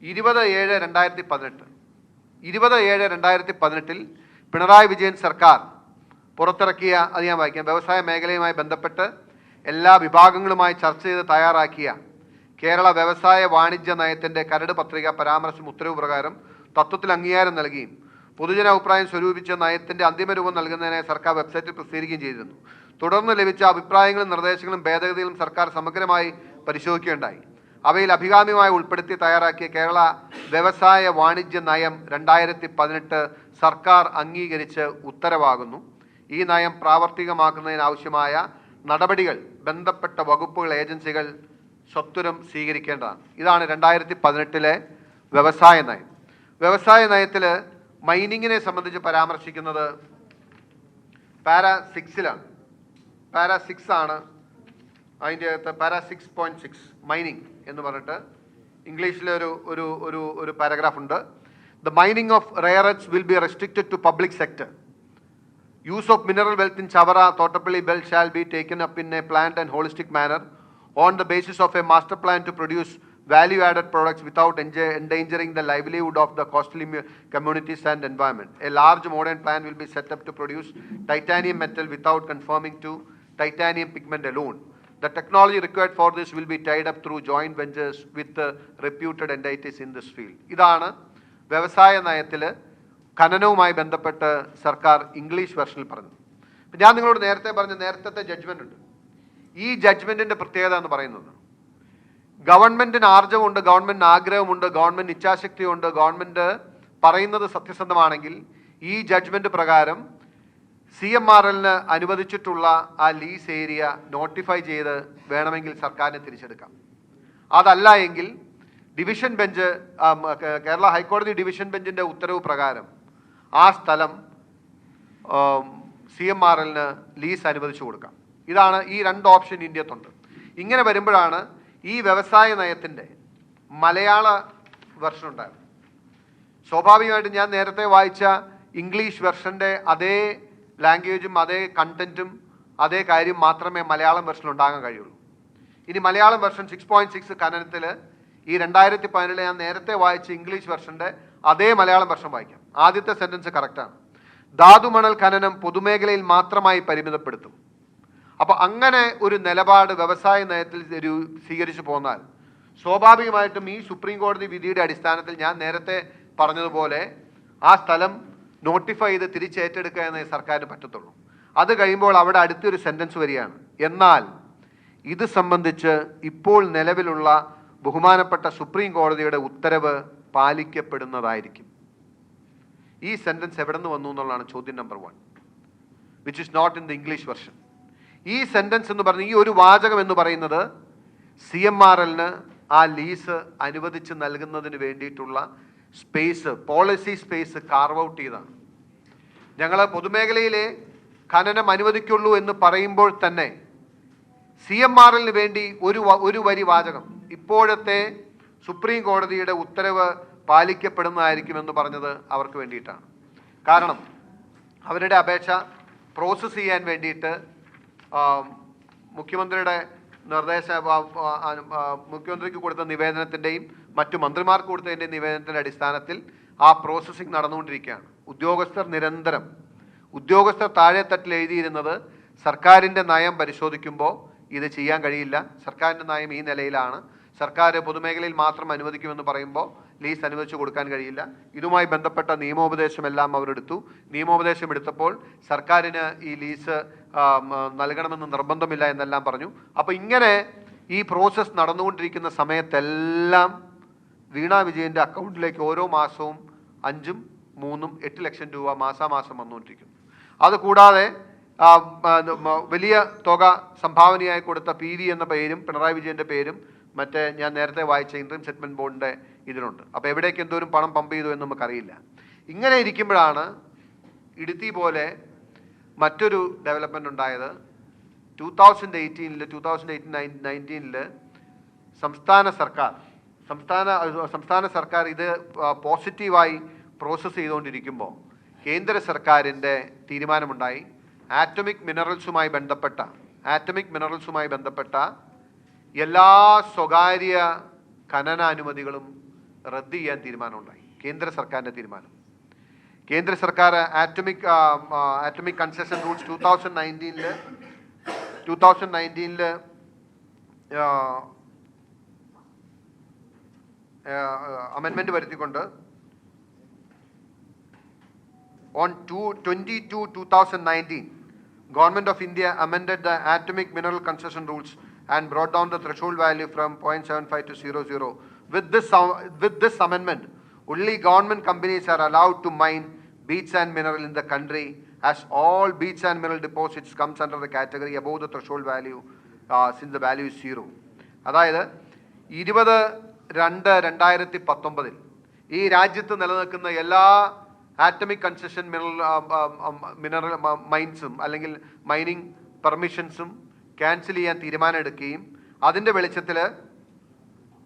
20/7/2018 20/7/2018 പിണറായി വിജയൻ സർക്കാർ പുറത്തിറക്കിയ, അത് ഞാൻ വായിക്കാം, വ്യവസായ മേഖലയുമായി ബന്ധപ്പെട്ട് എല്ലാ വിഭാഗങ്ങളുമായി ചർച്ച ചെയ്ത് തയ്യാറാക്കിയ കേരള വ്യവസായ വാണിജ്യ നയത്തിൻ്റെ കരട് പത്രിക പരാമർശം ഉത്തരവ് പ്രകാരം തത്വത്തിൽ അംഗീകാരം നൽകുകയും പൊതുജന അഭിപ്രായം സ്വരൂപിച്ച നയത്തിൻ്റെ അന്തിമ രൂപം നൽകുന്നതിനായി സർക്കാർ വെബ്സൈറ്റിൽ പ്രസിദ്ധീകരിക്കുകയും ചെയ്തിരുന്നു. തുടർന്ന് ലഭിച്ച അഭിപ്രായങ്ങളും നിർദ്ദേശങ്ങളും ഭേദഗതികളും സർക്കാർ സമഗ്രമായി പരിശോധിക്കുകയുണ്ടായി. അവയിൽ അഭികാമ്യമായി ഉൾപ്പെടുത്തി തയ്യാറാക്കിയ കേരള വ്യവസായ വാണിജ്യ നയം 2018 സർക്കാർ അംഗീകരിച്ച് ഉത്തരവാകുന്നു. ഈ നയം പ്രാവർത്തികമാക്കുന്നതിനാവശ്യമായ നടപടികൾ ബന്ധപ്പെട്ട വകുപ്പുകൾ, ഏജൻസികൾ സ്വത്വരം സ്വീകരിക്കേണ്ടതാണ്. ഇതാണ് 2018 വ്യവസായ നയം. വ്യവസായ നയത്തിൽ മൈനിങ്ങിനെ സംബന്ധിച്ച് പരാമർശിക്കുന്നത് പാര 6-ലാണ്. പാര 6 ആണ് അതിൻ്റെ അകത്ത്. പാര 6.6 മൈനിങ് എന്ന് പറഞ്ഞിട്ട് ഇംഗ്ലീഷിലെ ഒരു പാരഗ്രാഫ് ഉണ്ട്. The mining of rare earth will be restricted to public sector. Use of mineral wealth in Chavara, Thottapalli belt shall be taken up in a planned and holistic manner on the basis of a master plan to produce value-added products without endangering the livelihood of the coastal communities and environment. A large modern plan will be set up to produce titanium metal without conforming to titanium pigment alone. The technology required for this will be tied up through joint ventures with reputed entities in this field. ഇതാണ് വ്യവസായ നയത്തിൽ ഖനനവുമായി ബന്ധപ്പെട്ട് സർക്കാർ English വെർഷനിൽ പറഞ്ഞു. ഞാൻ നിങ്ങളോട് നേരത്തെ പറഞ്ഞ നേരത്തെ ജഡ്ജ്മെൻ്റ് ഉണ്ട്. ഈ ജഡ്ജ്മെൻറ്റിൻ്റെ പ്രത്യേകത എന്ന് പറയുന്നത് ഗവൺമെൻറ്റിന് ആർജവമുണ്ട്, ഗവൺമെൻറ്റിന് ആഗ്രഹമുണ്ട്, ഗവൺമെൻറ് ഇച്ഛാശക്തിയുണ്ട്, ഗവൺമെൻറ് പറയുന്നത് സത്യസന്ധമാണെങ്കിൽ ഈ ജഡ്ജ്മെൻറ്റ് പ്രകാരം CMRLന് അനുവദിച്ചിട്ടുള്ള ആ ലീസ് ഏരിയ നോട്ടിഫൈ ചെയ്ത് വേണമെങ്കിൽ സർക്കാരിനെ തിരിച്ചെടുക്കാം. അതല്ല എങ്കിൽ ഡിവിഷൻ ബെഞ്ച്, കേരള ഹൈക്കോടതി ഡിവിഷൻ ബെഞ്ചിൻ്റെ ഉത്തരവ് പ്രകാരം ആ സ്ഥലം CMRLന് ലീസ് അനുവദിച്ചു കൊടുക്കാം. ഇതാണ് ഈ 2 ഓപ്ഷൻ ഇന്ത്യത്തുണ്ട്. ഇങ്ങനെ വരുമ്പോഴാണ് ഈ വ്യവസായ നയത്തിൻ്റെ മലയാള വെർഷൻ ഉണ്ടായത്. സ്വാഭാവികമായിട്ടും ഞാൻ നേരത്തെ വായിച്ച ഇംഗ്ലീഷ് വെർഷൻ്റെ അതേ ലാംഗ്വേജും അതേ കണ്ടൻറ്റും അതേ കാര്യം മാത്രമേ മലയാളം വെർഷനിൽ ഉണ്ടാകാൻ കഴിയുള്ളൂ. ഇനി മലയാളം വെർഷൻ 6.6 ഖനനത്തിൽ ഈ 2017 ഞാൻ നേരത്തെ വായിച്ച ഇംഗ്ലീഷ് വെർഷൻ്റെ അതേ മലയാളം വെർഷൻ വായിക്കാം. ആദ്യത്തെ സെൻറ്റൻസ് കറക്റ്റാണ്. ധാതുമണൽ ഖനനം പൊതുമേഖലയിൽ മാത്രമായി പരിമിതപ്പെടുത്തും. അപ്പോൾ അങ്ങനെ ഒരു നിലപാട് വ്യവസായ നയത്തിൽ സ്വീകരിച്ചു പോന്നാൽ സ്വാഭാവികമായിട്ടും ഈ സുപ്രീം കോടതി വിധിയുടെ അടിസ്ഥാനത്തിൽ ഞാൻ നേരത്തെ പറഞ്ഞതുപോലെ ആ സ്ഥലം നോട്ടിഫൈ ചെയ്ത് തിരിച്ചേറ്റെടുക്കുക എന്നേ സർക്കാരിന് പറ്റത്തുള്ളൂ. അത് കഴിയുമ്പോൾ അവിടെ അടുത്തൊരു സെൻറ്റൻസ് വരികയാണ്. എന്നാൽ ഇത് സംബന്ധിച്ച് ഇപ്പോൾ നിലവിലുള്ള ബഹുമാനപ്പെട്ട സുപ്രീം കോടതിയുടെ ഉത്തരവ് പാലിക്കപ്പെടുന്നതായിരിക്കും. ഈ സെൻറ്റൻസ് എവിടെ നിന്ന് വന്നു എന്നുള്ളതാണ് ചോദ്യം number 1, which is not in the English version. ഈ സെൻറ്റൻസ് എന്ന് പറഞ്ഞ ഈ ഒരു വാചകം എന്ന് പറയുന്നത് CMRLന് ആ ലീസ് അനുവദിച്ച് നൽകുന്നതിന് വേണ്ടിയിട്ടുള്ള space, policy space carve out ചെയ്താണ്. ഞങ്ങൾ പൊതുമേഖലയിലെ ഖനനം അനുവദിക്കുള്ളൂ എന്ന് പറയുമ്പോൾ തന്നെ CMRLന് വേണ്ടി ഒരു വരി വാചകം ഇപ്പോഴത്തെ സുപ്രീം കോടതിയുടെ ഉത്തരവ് പാലിക്കപ്പെടുന്നതായിരിക്കുമെന്ന് പറഞ്ഞത് അവർക്ക് വേണ്ടിയിട്ടാണ്. കാരണം അവരുടെ അപേക്ഷ പ്രോസസ്സ് ചെയ്യാൻ വേണ്ടിയിട്ട് മുഖ്യമന്ത്രിയുടെ മുഖ്യമന്ത്രിക്ക് കൊടുത്ത നിവേദനത്തിൻ്റെയും മറ്റു മന്ത്രിമാർക്ക് കൊടുത്തതിൻ്റെ നിവേദനത്തിൻ്റെ അടിസ്ഥാനത്തിൽ ആ പ്രോസസ്സിംഗ് നടന്നുകൊണ്ടിരിക്കുകയാണ്. ഉദ്യോഗസ്ഥർ താഴെത്തട്ടിൽ എഴുതിയിരുന്നത് സർക്കാരിൻ്റെ നയം പരിശോധിക്കുമ്പോൾ ഇത് ചെയ്യാൻ കഴിയില്ല, സർക്കാരിൻ്റെ നയം ഈ നിലയിലാണ്, സർക്കാർ പൊതുമേഖലയിൽ മാത്രം അനുവദിക്കുമെന്ന് പറയുമ്പോൾ ലീസ് അനുവദിച്ചു കൊടുക്കാൻ കഴിയില്ല. ഇതുമായി ബന്ധപ്പെട്ട നിയമോപദേശമെല്ലാം അവരെടുത്തു. നിയമോപദേശം എടുത്തപ്പോൾ സർക്കാരിന് ഈ ലീസ് നൽകണമെന്ന് നിർബന്ധമില്ല എന്നെല്ലാം പറഞ്ഞു. അപ്പോൾ ഇങ്ങനെ ഈ പ്രോസസ്സ് നടന്നുകൊണ്ടിരിക്കുന്ന സമയത്തെല്ലാം വീണ വിജയൻ്റെ അക്കൗണ്ടിലേക്ക് ഓരോ മാസവും 5ഉം 3ഉം 8 ലക്ഷം രൂപ മാസാമാസം വന്നുകൊണ്ടിരിക്കുന്നു. അതുകൂടാതെ വലിയ തുക സംഭാവനയായി കൊടുത്ത PV എന്ന പേരും പിണറായി വിജയൻ്റെ പേരും മറ്റേ ഞാൻ നേരത്തെ വായിച്ച ഇൻട്രീം സെറ്റിൽമെൻറ്റ് ബോർഡിൻ്റെ ഇതിലുണ്ട്. അപ്പോൾ എവിടേക്ക് എന്തോരം പണം പമ്പ് ചെയ്തു എന്ന് നമുക്കറിയില്ല. ഇങ്ങനെ ഇരിക്കുമ്പോഴാണ് ഇടുത്തി പോലെ മറ്റൊരു ഡെവലപ്മെൻ്റ് ഉണ്ടായത്. 2018-19 സംസ്ഥാന സർക്കാർ ഇത് പോസിറ്റീവായി പ്രോസസ്സ് ചെയ്തുകൊണ്ടിരിക്കുമ്പോൾ കേന്ദ്ര സർക്കാരിൻ്റെ തീരുമാനമുണ്ടായി. ആറ്റമിക് മിനറൽസുമായി ബന്ധപ്പെട്ട എല്ലാ സ്വകാര്യ ഖനനാനുമതികളും റദ്ദ് ചെയ്യാൻ തീരുമാനമുണ്ടായി. കേന്ദ്ര സർക്കാരിൻ്റെ തീരുമാനം. കേന്ദ്ര സർക്കാർ atomic concession rules 2019 2019 അമെൻമെന്റ് വരുത്തിക്കൊണ്ട് on 22/2019, Government of India amended the atomic mineral concession rules and brought down the threshold value from 0.75 to 00. With this amendment, only government companies are allowed to mine beach and mineral in the country, as all beach and mineral deposits comes under the category above the threshold value, since the value is 0. അതായത് 20/2/2019 ഈ രാജ്യത്ത് നിലനിൽക്കുന്ന എല്ലാ atomic concession mineral മൈൻസും അല്ലെങ്കിൽ mining പെർമിഷൻസും cancel ചെയ്യാൻ തീരുമാനം എടുക്കുകയും അതിൻ്റെ വെളിച്ചത്തിൽ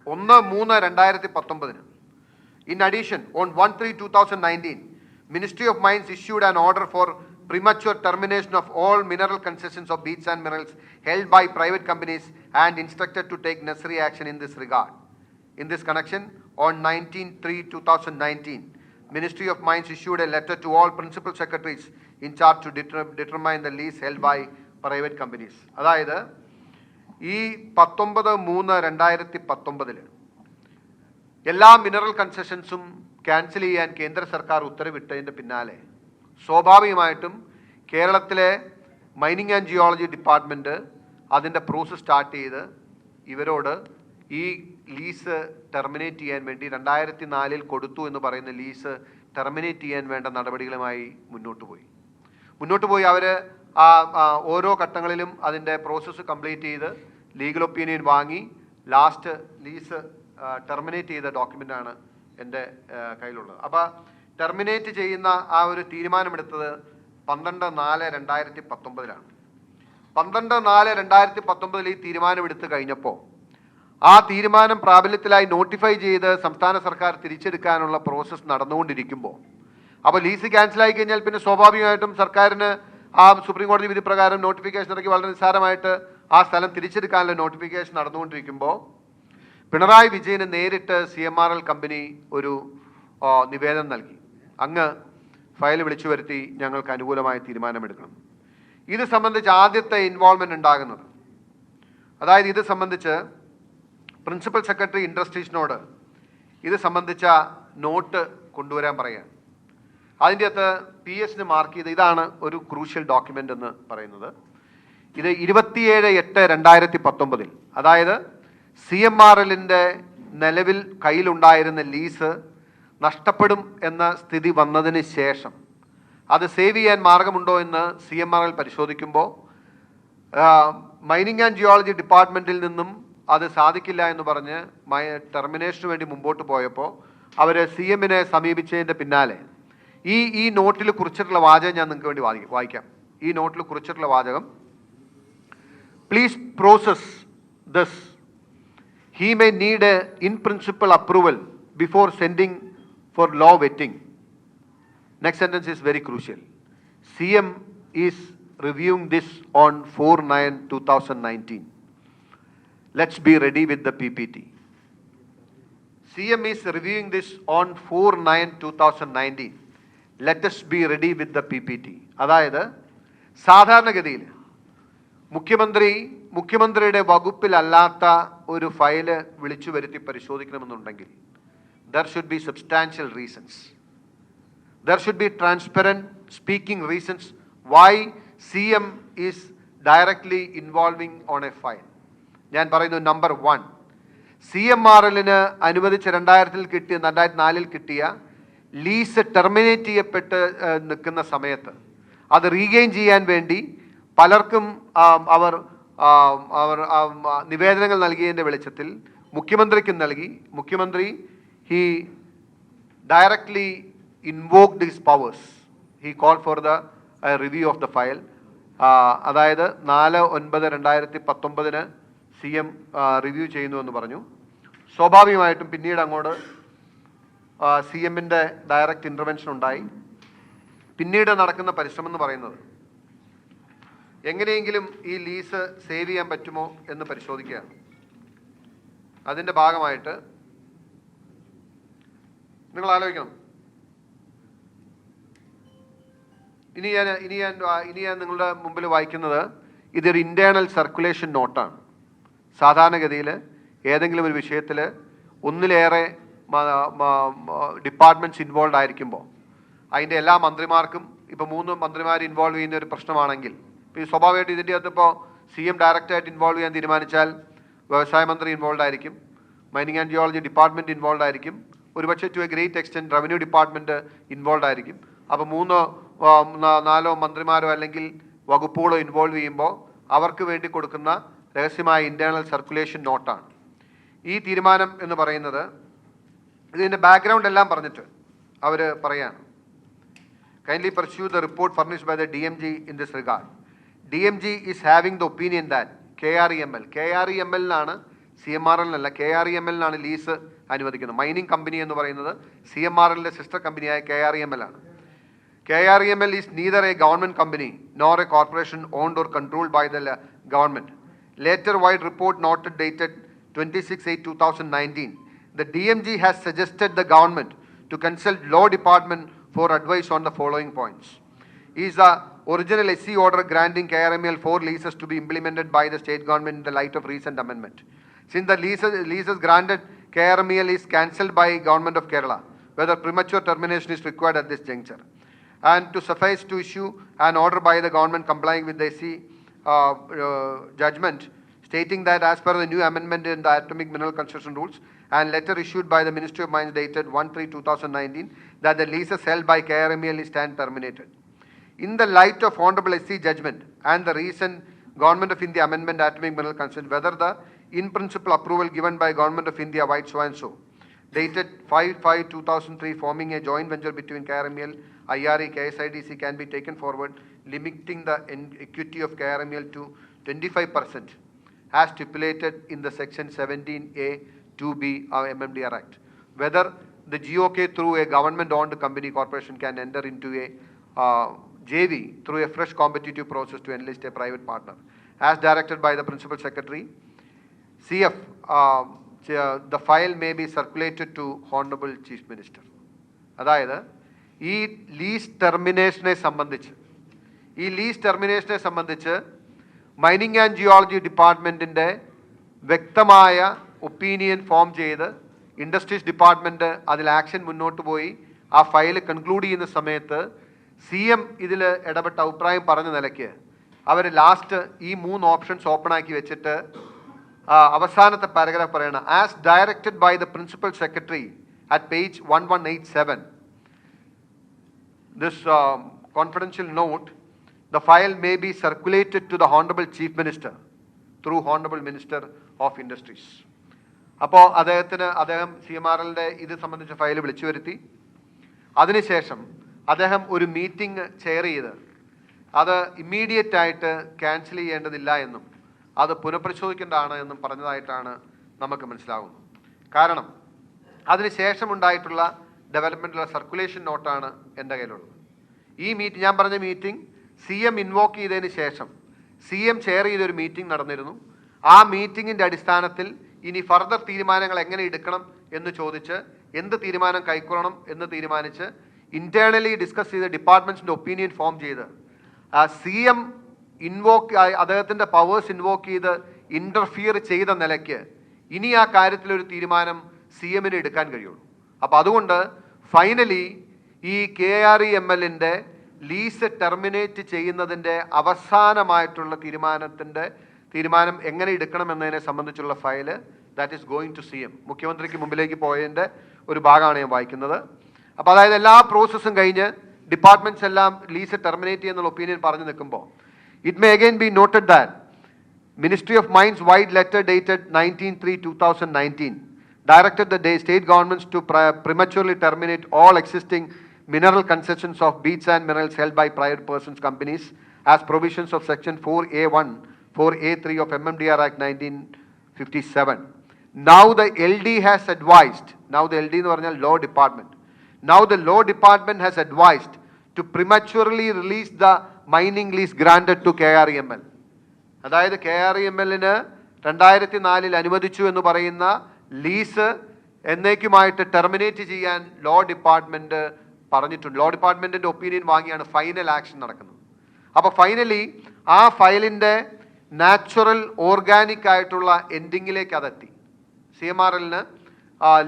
1/3/2019 in addition on 1/3/2019 Ministry of Mines issued an order for premature termination of all mineral concessions of beach and minerals held by private companies and instructed to take necessary action in this regard. In this connection, on 19/3/2019, Ministry of Mines issued a letter to all principal secretaries in charge to determine the lease held by private companies. അതായത് ഈ 19/3/2019 എല്ലാ mineral കൺസെഷൻസും cancel ചെയ്യാൻ കേന്ദ്ര സർക്കാർ ഉത്തരവിട്ടതിൻ്റെ പിന്നാലെ സ്വാഭാവികമായിട്ടും കേരളത്തിലെ mining and geology department അതിൻ്റെ പ്രോസസ്സ് സ്റ്റാർട്ട് ചെയ്ത് ഇവരോട് ഈ ലീസ് ടെർമിനേറ്റ് ചെയ്യാൻ വേണ്ടി 2004 കൊടുത്തു എന്ന് പറയുന്ന ലീസ് ടെർമിനേറ്റ് ചെയ്യാൻ വേണ്ട നടപടികളുമായി മുന്നോട്ട് പോയി അവർ ഓരോ ഘട്ടങ്ങളിലും അതിൻ്റെ പ്രോസസ്സ് കംപ്ലീറ്റ് ചെയ്ത് ലീഗൽ ഒപ്പീനിയൻ വാങ്ങി ലാസ്റ്റ് ലീസ് ടെർമിനേറ്റ് ചെയ്ത ഡോക്യുമെൻ്റാണ് എൻ്റെ കയ്യിലുള്ളത്. അപ്പോൾ ടെർമിനേറ്റ് ചെയ്യുന്ന ആ ഒരു തീരുമാനമെടുത്തത് 12/4/2019 12/4/2019 ഈ തീരുമാനമെടുത്ത് കഴിഞ്ഞപ്പോൾ ആ തീരുമാനം പ്രാബല്യത്തിലായി നോട്ടിഫൈ ചെയ്ത് സംസ്ഥാന സർക്കാർ തിരിച്ചെടുക്കാനുള്ള പ്രോസസ്സ് നടന്നുകൊണ്ടിരിക്കുമ്പോൾ അപ്പോൾ ലീസ് ക്യാൻസലായി കഴിഞ്ഞാൽ പിന്നെ സ്വാഭാവികമായിട്ടും സർക്കാരിന് ആ സുപ്രീം കോടതി വിധി പ്രകാരം നോട്ടിഫിക്കേഷൻ ഇറക്കി വളരെ നിസ്സാരമായിട്ട് ആ സ്ഥലം തിരിച്ചെടുക്കാനുള്ള നോട്ടിഫിക്കേഷൻ നടന്നുകൊണ്ടിരിക്കുമ്പോൾ പിണറായി വിജയന് നേരിട്ട് CMRL കമ്പനി ഒരു നിവേദനം നൽകി. അങ്ങ് ഫയൽ വിളിച്ചു വരുത്തി ഞങ്ങൾക്ക് അനുകൂലമായ തീരുമാനമെടുക്കണം. ഇത് സംബന്ധിച്ച് ആദ്യത്തെ ഇൻവോൾവ്മെൻ്റ് ഉണ്ടാകുന്നത്, അതായത് ഇത് സംബന്ധിച്ച് പ്രിൻസിപ്പൽ സെക്രട്ടറി ഇൻഡസ്ട്രീസിനോട് ഇത് സംബന്ധിച്ച നോട്ട് കൊണ്ടുവരാൻ പറയുകയാണ്. അതിൻ്റെ അകത്ത് PS മാർക്ക് ചെയ്ത് ഇതാണ് ഒരു ക്രൂഷ്യൽ ഡോക്യുമെൻ്റ് എന്ന് പറയുന്നത്. ഇത് 27/8/2019 അതായത് CMRLൻ്റെ നിലവിൽ കയ്യിലുണ്ടായിരുന്ന ലീസ് നഷ്ടപ്പെടും എന്ന സ്ഥിതി വന്നതിന് ശേഷം അത് സേവ് ചെയ്യാൻ മാർഗമുണ്ടോ എന്ന് CMRL പരിശോധിക്കുമ്പോൾ മൈനിങ് ആൻഡ് ജിയോളജി ഡിപ്പാർട്ട്മെൻറ്റിൽ നിന്നും അത് സാധിക്കില്ല എന്ന് പറഞ്ഞ് ടെർമിനേഷന് വേണ്ടി മുമ്പോട്ട് പോയപ്പോൾ അവർ CMനെ സമീപിച്ചതിൻ്റെ പിന്നാലെ ഈ നോട്ടിൽ കുറിച്ചിട്ടുള്ള വാചകം ഞാൻ നിങ്ങൾക്ക് വേണ്ടി വായിക്കാം. ഈ നോട്ടിൽ കുറിച്ചിട്ടുള്ള വാചകം, please process this. He may need a in principle approval before sending for law vetting. Next sentence is very crucial. CM is reviewing this on 4/9/2019. Let's be ready with the PPT. CM is reviewing this on 4/9/2019. Let us be ready with the PPT. അതായത് സാധാരണഗതിയിൽ മുഖ്യമന്ത്രിയുടെ വകുപ്പിലല്ലാത്ത ഒരു file വിളിച്ചു വരുത്തി പരിശോധിക്കണമെന്നുണ്ടെങ്കിൽ there should be substantial reasons. There should be transparent speaking reasons why CM is directly involving on a file. ഞാൻ പറയുന്നു, number 1, CMRLന് അനുവദിച്ച 2004 കിട്ടിയ ലീസ് ടെർമിനേറ്റ് ചെയ്യപ്പെട്ട് നിൽക്കുന്ന സമയത്ത് അത് റീഗെയിൻ ചെയ്യാൻ വേണ്ടി പലർക്കും അവർ നിവേദനങ്ങൾ നൽകിയതിൻ്റെ വെളിച്ചത്തിൽ മുഖ്യമന്ത്രിക്കും നൽകി. മുഖ്യമന്ത്രി he directly invoked his powers. He called for the review of the file. അതായത് 4/9/2019 CM റിവ്യൂ ചെയ്യുന്നു എന്ന് പറഞ്ഞു. സ്വാഭാവികമായിട്ടും പിന്നീട് അങ്ങോട്ട് CMൻ്റെ ഡയറക്റ്റ് ഇൻ്റർവെൻഷൻ ഉണ്ടായി. പിന്നീട് നടക്കുന്ന പരിശ്രമം എന്ന് പറയുന്നത് എങ്ങനെയെങ്കിലും ഈ ലീസ് സേവ് ചെയ്യാൻ പറ്റുമോ എന്ന് പരിശോധിക്കുകയാണ്. അതിൻ്റെ ഭാഗമായിട്ട് നിങ്ങൾ ആലോചിക്കണം, ഇനി ഞാൻ നിങ്ങളുടെ മുമ്പിൽ വായിക്കുന്നത് ഇതൊരു ഇൻറ്റേർണൽ സർക്കുലേഷൻ നോട്ടാണ്. സാധാരണഗതിയിൽ ഏതെങ്കിലും ഒരു വിഷയത്തിൽ ഒന്നിലേറെ ഡിപ്പാർട്ട്മെൻറ്റ്സ് ഇൻവോൾവ് ആയിരിക്കുമ്പോൾ അതിൻ്റെ എല്ലാ മന്ത്രിമാർക്കും ഇപ്പോൾ 3 മന്ത്രിമാർ ഇൻവോൾവ് ചെയ്യുന്ന ഒരു പ്രശ്നമാണെങ്കിൽ ഇപ്പോൾ സ്വാഭാവികമായിട്ട് ഇതിൻ്റെ അകത്ത് ഇപ്പോൾ CM ഡയറക്റ്റായിട്ട് ഇൻവോൾവ് ചെയ്യാൻ തീരുമാനിച്ചാൽ വ്യവസായ മന്ത്രി ഇൻവോൾവ് ആയിരിക്കും, mining and geology department involve ആയിരിക്കും, ഒരുപക്ഷെ to a great extent revenue department involve ആയിരിക്കും. അപ്പോൾ 3-4 മന്ത്രിമാരോ അല്ലെങ്കിൽ വകുപ്പുകളോ ഇൻവോൾവ് ചെയ്യുമ്പോൾ അവർക്ക് വേണ്ടി കൊടുക്കുന്ന രഹസ്യമായ ഇൻറ്റേർണൽ സർക്കുലേഷൻ നോട്ടാണ് ഈ തീരുമാനം എന്ന് പറയുന്നത്. ഇതിൻ്റെ ബാക്ക്ഗ്രൗണ്ട് എല്ലാം പറഞ്ഞിട്ട് അവർ പറയാണ്, kindly pursue the report furnished by the DMG in this regard. DMG is having the opinion that KREML ആണ്, CMRL KREML ലീസ് അനുവദിക്കുന്നത്. മൈനിങ് കമ്പനി എന്ന് പറയുന്നത് CMRLന്റെ സിസ്റ്റർ കമ്പനിയായ KREML ആണ്. KREML is neither a government company nor a corporation owned or controlled by the government. Later wide report noted dated 26/8/2019, the DMG has suggested the government to consult law department for advice on the following points. Is the original SC order granting KREML 4 leases to be implemented by the state government in the light of recent amendment? Since the leases granted KREML is cancelled by government of Kerala, whether premature termination is required at this juncture. And to suffice to issue an order by the government complying with the SC judgment stating that as per the new amendment in the atomic mineral construction rules and letter issued by the Ministry of Mines dated 1/3/2019 that the leases held by KREML stand terminated. In the light of Honorable SC judgment and the recent Government of India amendment atomic mineral construction, whether the in principle approval given by Government of India white so and so dated 5/5/2003 forming a joint venture between KREML, IRE, KSIDC can be taken forward, limiting the equity of KREML to 25% as stipulated in the section 17A 2B of MMDR Act. Whether the GOK through a government-owned company corporation can enter into a JV through a fresh competitive process to enlist a private partner. As directed by the Principal Secretary, CF, the file may be circulated to Honorable Chief Minister. അതായത് ഈ lease ടെർമിനേഷനെ സംബന്ധിച്ച് mining and geology ഡിപ്പാർട്ട്മെൻറ്റിൻ്റെ വ്യക്തമായ opinion form ചെയ്ത് industries department അതിൽ action മുന്നോട്ട് പോയി ആ file conclude ചെയ്യുന്ന സമയത്ത് CM ഇതിൽ ഇടപെട്ട അഭിപ്രായം പറഞ്ഞ നിലയ്ക്ക് അവർ ലാസ്റ്റ് ഈ 3 ഓപ്ഷൻസ് ഓപ്പൺ ആക്കി വെച്ചിട്ട് അവസാനത്തെ പാരഗ്രാഫ് പറയണം, as directed by the principal secretary at page 1187 this confidential note the file may be circulated to the Honorable Chief Minister through Honorable Minister of Industries. അപ്പോൾ അദ്ദേഹം CMRLന്റെ ഇത് സംബന്ധിച്ച ഫയൽ വിളിച്ചു വരുത്തി. അതിനുശേഷം അദ്ദേഹം ഒരു മീറ്റിംഗ് ചെയർ ചെയ്ത് അത് ഇമ്മീഡിയറ്റ് ആയിട്ട് ക്യാൻസൽ ചെയ്യേണ്ടതില്ല എന്നും അത് പുനഃപരിശോധിക്കേണ്ടതാണ് എന്നും പറഞ്ഞതായിട്ടാണ് നമുക്ക് മനസ്സിലാകുന്നത്. കാരണം അതിനുശേഷം ഉണ്ടായിട്ടുള്ള ഡെവലപ്മെൻറ്റുള്ള സർക്കുലേഷൻ നോട്ടാണ് എൻ്റെ കയ്യിലുള്ളത്. ഈ ഞാൻ പറഞ്ഞ മീറ്റിംഗ് CM ഇൻവോക്ക് ചെയ്തതിന് ശേഷം CM ചെയർ ചെയ്തൊരു മീറ്റിംഗ് നടന്നിരുന്നു. ആ മീറ്റിങ്ങിൻ്റെ അടിസ്ഥാനത്തിൽ ഇനി ഫർദർ തീരുമാനങ്ങൾ എങ്ങനെ എടുക്കണം എന്ന് ചോദിച്ച് എന്ത് തീരുമാനം കൈക്കൊള്ളണം എന്ന് തീരുമാനിച്ച് ഇൻറ്റേർണലി ഡിസ്കസ് ചെയ്ത് ഡിപ്പാർട്ട്മെൻറ്റ്സിൻ്റെ ഒപ്പീനിയൻ ഫോം ചെയ്ത് CM അദ്ദേഹത്തിൻ്റെ പവേഴ്സ് ഇൻവോക്ക് ചെയ്ത് ഇൻ്റർഫിയർ ചെയ്ത നിലയ്ക്ക് ഇനി ആ കാര്യത്തിലൊരു തീരുമാനം CMന് എടുക്കാൻ കഴിയുള്ളൂ. അപ്പോൾ അതുകൊണ്ട് ഫൈനലി ഈ KREMLൻ്റെ ലീസ് ടെർമിനേറ്റ് ചെയ്യുന്നതിൻ്റെ അവസാനമായിട്ടുള്ള തീരുമാനം എങ്ങനെ എടുക്കണമെന്നതിനെ സംബന്ധിച്ചുള്ള file that is going to CM. മുഖ്യമന്ത്രിക്ക് മുമ്പിലേക്ക് പോയതിൻ്റെ ഒരു ഭാഗമാണ് ഞാൻ വായിക്കുന്നത്. അപ്പോൾ അതായത് എല്ലാ പ്രോസസ്സും കഴിഞ്ഞ് ഡിപ്പാർട്ട്മെൻറ്റ്സ് എല്ലാം ലീസ് ടെർമിനേറ്റ് ചെയ്യുന്നുള്ള ഒപ്പീനിയൻ പറഞ്ഞു നിൽക്കുമ്പോൾ it may again B noted that Ministry of Mines wide letter dated 19/3/2019 directed the state governments to prematurely terminate all existing mineral concessions of beach and minerals held by private persons companies as provisions of section 4A1 4A3 of MMDR Act 1957. Now the LD has advised, now the LD എന്ന് പറഞ്ഞാൽ law department, now the law department has advised to prematurely release the mining lease granted to KREML. അതായത് KREMLന് 2004 അനുവദിച്ചു എന്ന് പറയുന്ന lease എന്നേക്കുമായിട്ട് terminate ചെയ്യാൻ law department പറഞ്ഞിട്ടുണ്ട്. Law ഡിപ്പാർട്ട്മെൻറ്റിൻ്റെ opinion വാങ്ങിയാണ് final action നടക്കുന്നത്. അപ്പോൾ ഫൈനലി ആ ഫയലിൻ്റെ നാച്ചുറൽ ഓർഗാനിക് ആയിട്ടുള്ള എൻഡിങ്ങിലേക്ക് അതെത്തി. CMRL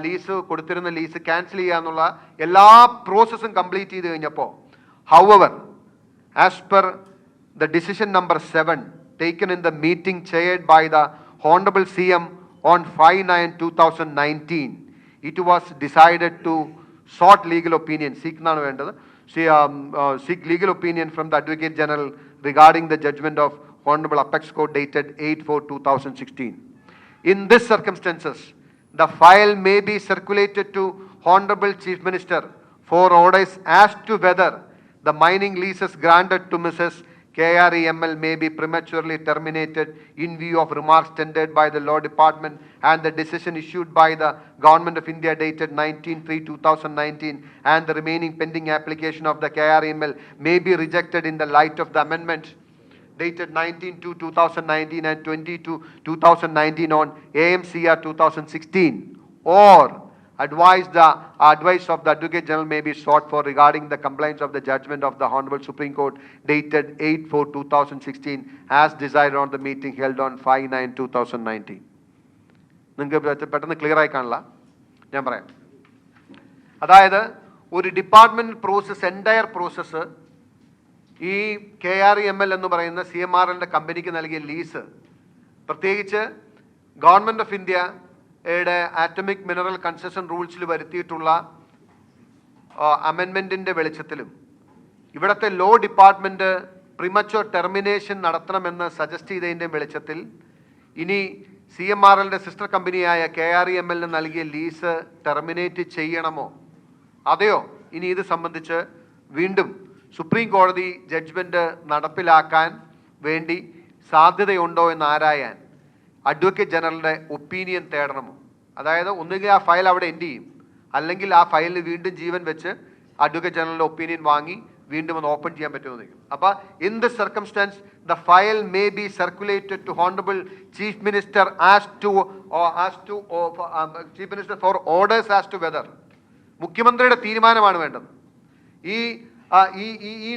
ലീസ് കൊടുത്തിരുന്ന ലീസ് ക്യാൻസൽ ചെയ്യാന്നുള്ള എല്ലാ പ്രോസസ്സും കംപ്ലീറ്റ് ചെയ്ത് കഴിഞ്ഞപ്പോൾ, however, as per the decision number 7 taken in the meeting chaired by the Honorable CM on 5/9/2019, it was decided to sought legal opinion, seek legal opinion from the Advocate General regarding the judgment of Honorable Apex Court dated 8/4/2016. In this circumstances, the file may be circulated to Honorable Chief Minister for orders as to whether the mining leases granted to Mrs. KREML may be prematurely terminated in view of remarks tendered by the Law Department and the decision issued by the Government of India dated 19/3/2019, and the remaining pending application of the KREML may be rejected in the light of the amendment dated 19/2/2019 and 20/2/2019 on AMCR 2016, or advice of the Advocate General may be sought for regarding the compliance of the judgment of the Honorable Supreme Court dated 8/4/2016 as decided on the meeting held on 5/9/2019. നിങ്ങൾക്ക് പെട്ടെന്ന് clear ആയി കാണില്ല, ഞാൻ പറയാം. അതായത് ഒരു department process, entire process, ഈ KREML എന്ന് പറയുന്ന CMRLന്റെ കമ്പനിക്ക് നൽകിയ ലീസ്, പ്രത്യേകിച്ച് ഗവൺമെന്റ് ഓഫ് ഇന്ത്യയുടെ ആറ്റമിക് മിനറൽ കൺസെഷൻ റൂൾസിൽ വരുത്തിയിട്ടുള്ള അമെൻമെന്റിന്റെ വെളിച്ചത്തിലും ഇവിടുത്തെ ലോ ഡിപ്പാർട്ട്മെന്റ് പ്രിമച്വർ ടെർമിനേഷൻ നടത്തണമെന്ന് സജസ്റ്റ് ചെയ്തതിൻ്റെ വെളിച്ചത്തിൽ ഇനി CMRLന്റെ സിസ്റ്റർ കമ്പനിയായ KREMLന് നൽകിയ ലീസ് ടെർമിനേറ്റ് ചെയ്യണമോ അതെയോ ഇനി ഇത് സംബന്ധിച്ച് വീണ്ടും സുപ്രീം കോടതി ജഡ്ജ്മെന്റ് നടപ്പിലാക്കാൻ വേണ്ടി സാധ്യതയുണ്ടോ എന്ന് ആരായാൻ അഡ്വക്കേറ്റ് ജനറലിന്റെ ഒപ്പീനിയൻ തേടണമോ? അതായത് ഒന്നുകിൽ ആ ഫയൽ അവിടെ എൻഡ് ചെയ്യും, അല്ലെങ്കിൽ ആ ഫയലിന് വീണ്ടും ജീവൻ വെച്ച് അഡ്വക്കേറ്റ് ജനറലിന്റെ ഒപ്പീനിയൻ വാങ്ങി വീണ്ടും ഒന്ന് ഓപ്പൺ ചെയ്യാൻ പറ്റുമെന്ന്. അപ്പോൾ in this circumstances the file may be circulated to Honorable Chief Minister Chief Minister for orders as to whether മുഖ്യമന്ത്രിയുടെ തീരുമാനമാണ് വേണ്ടത്. ഈ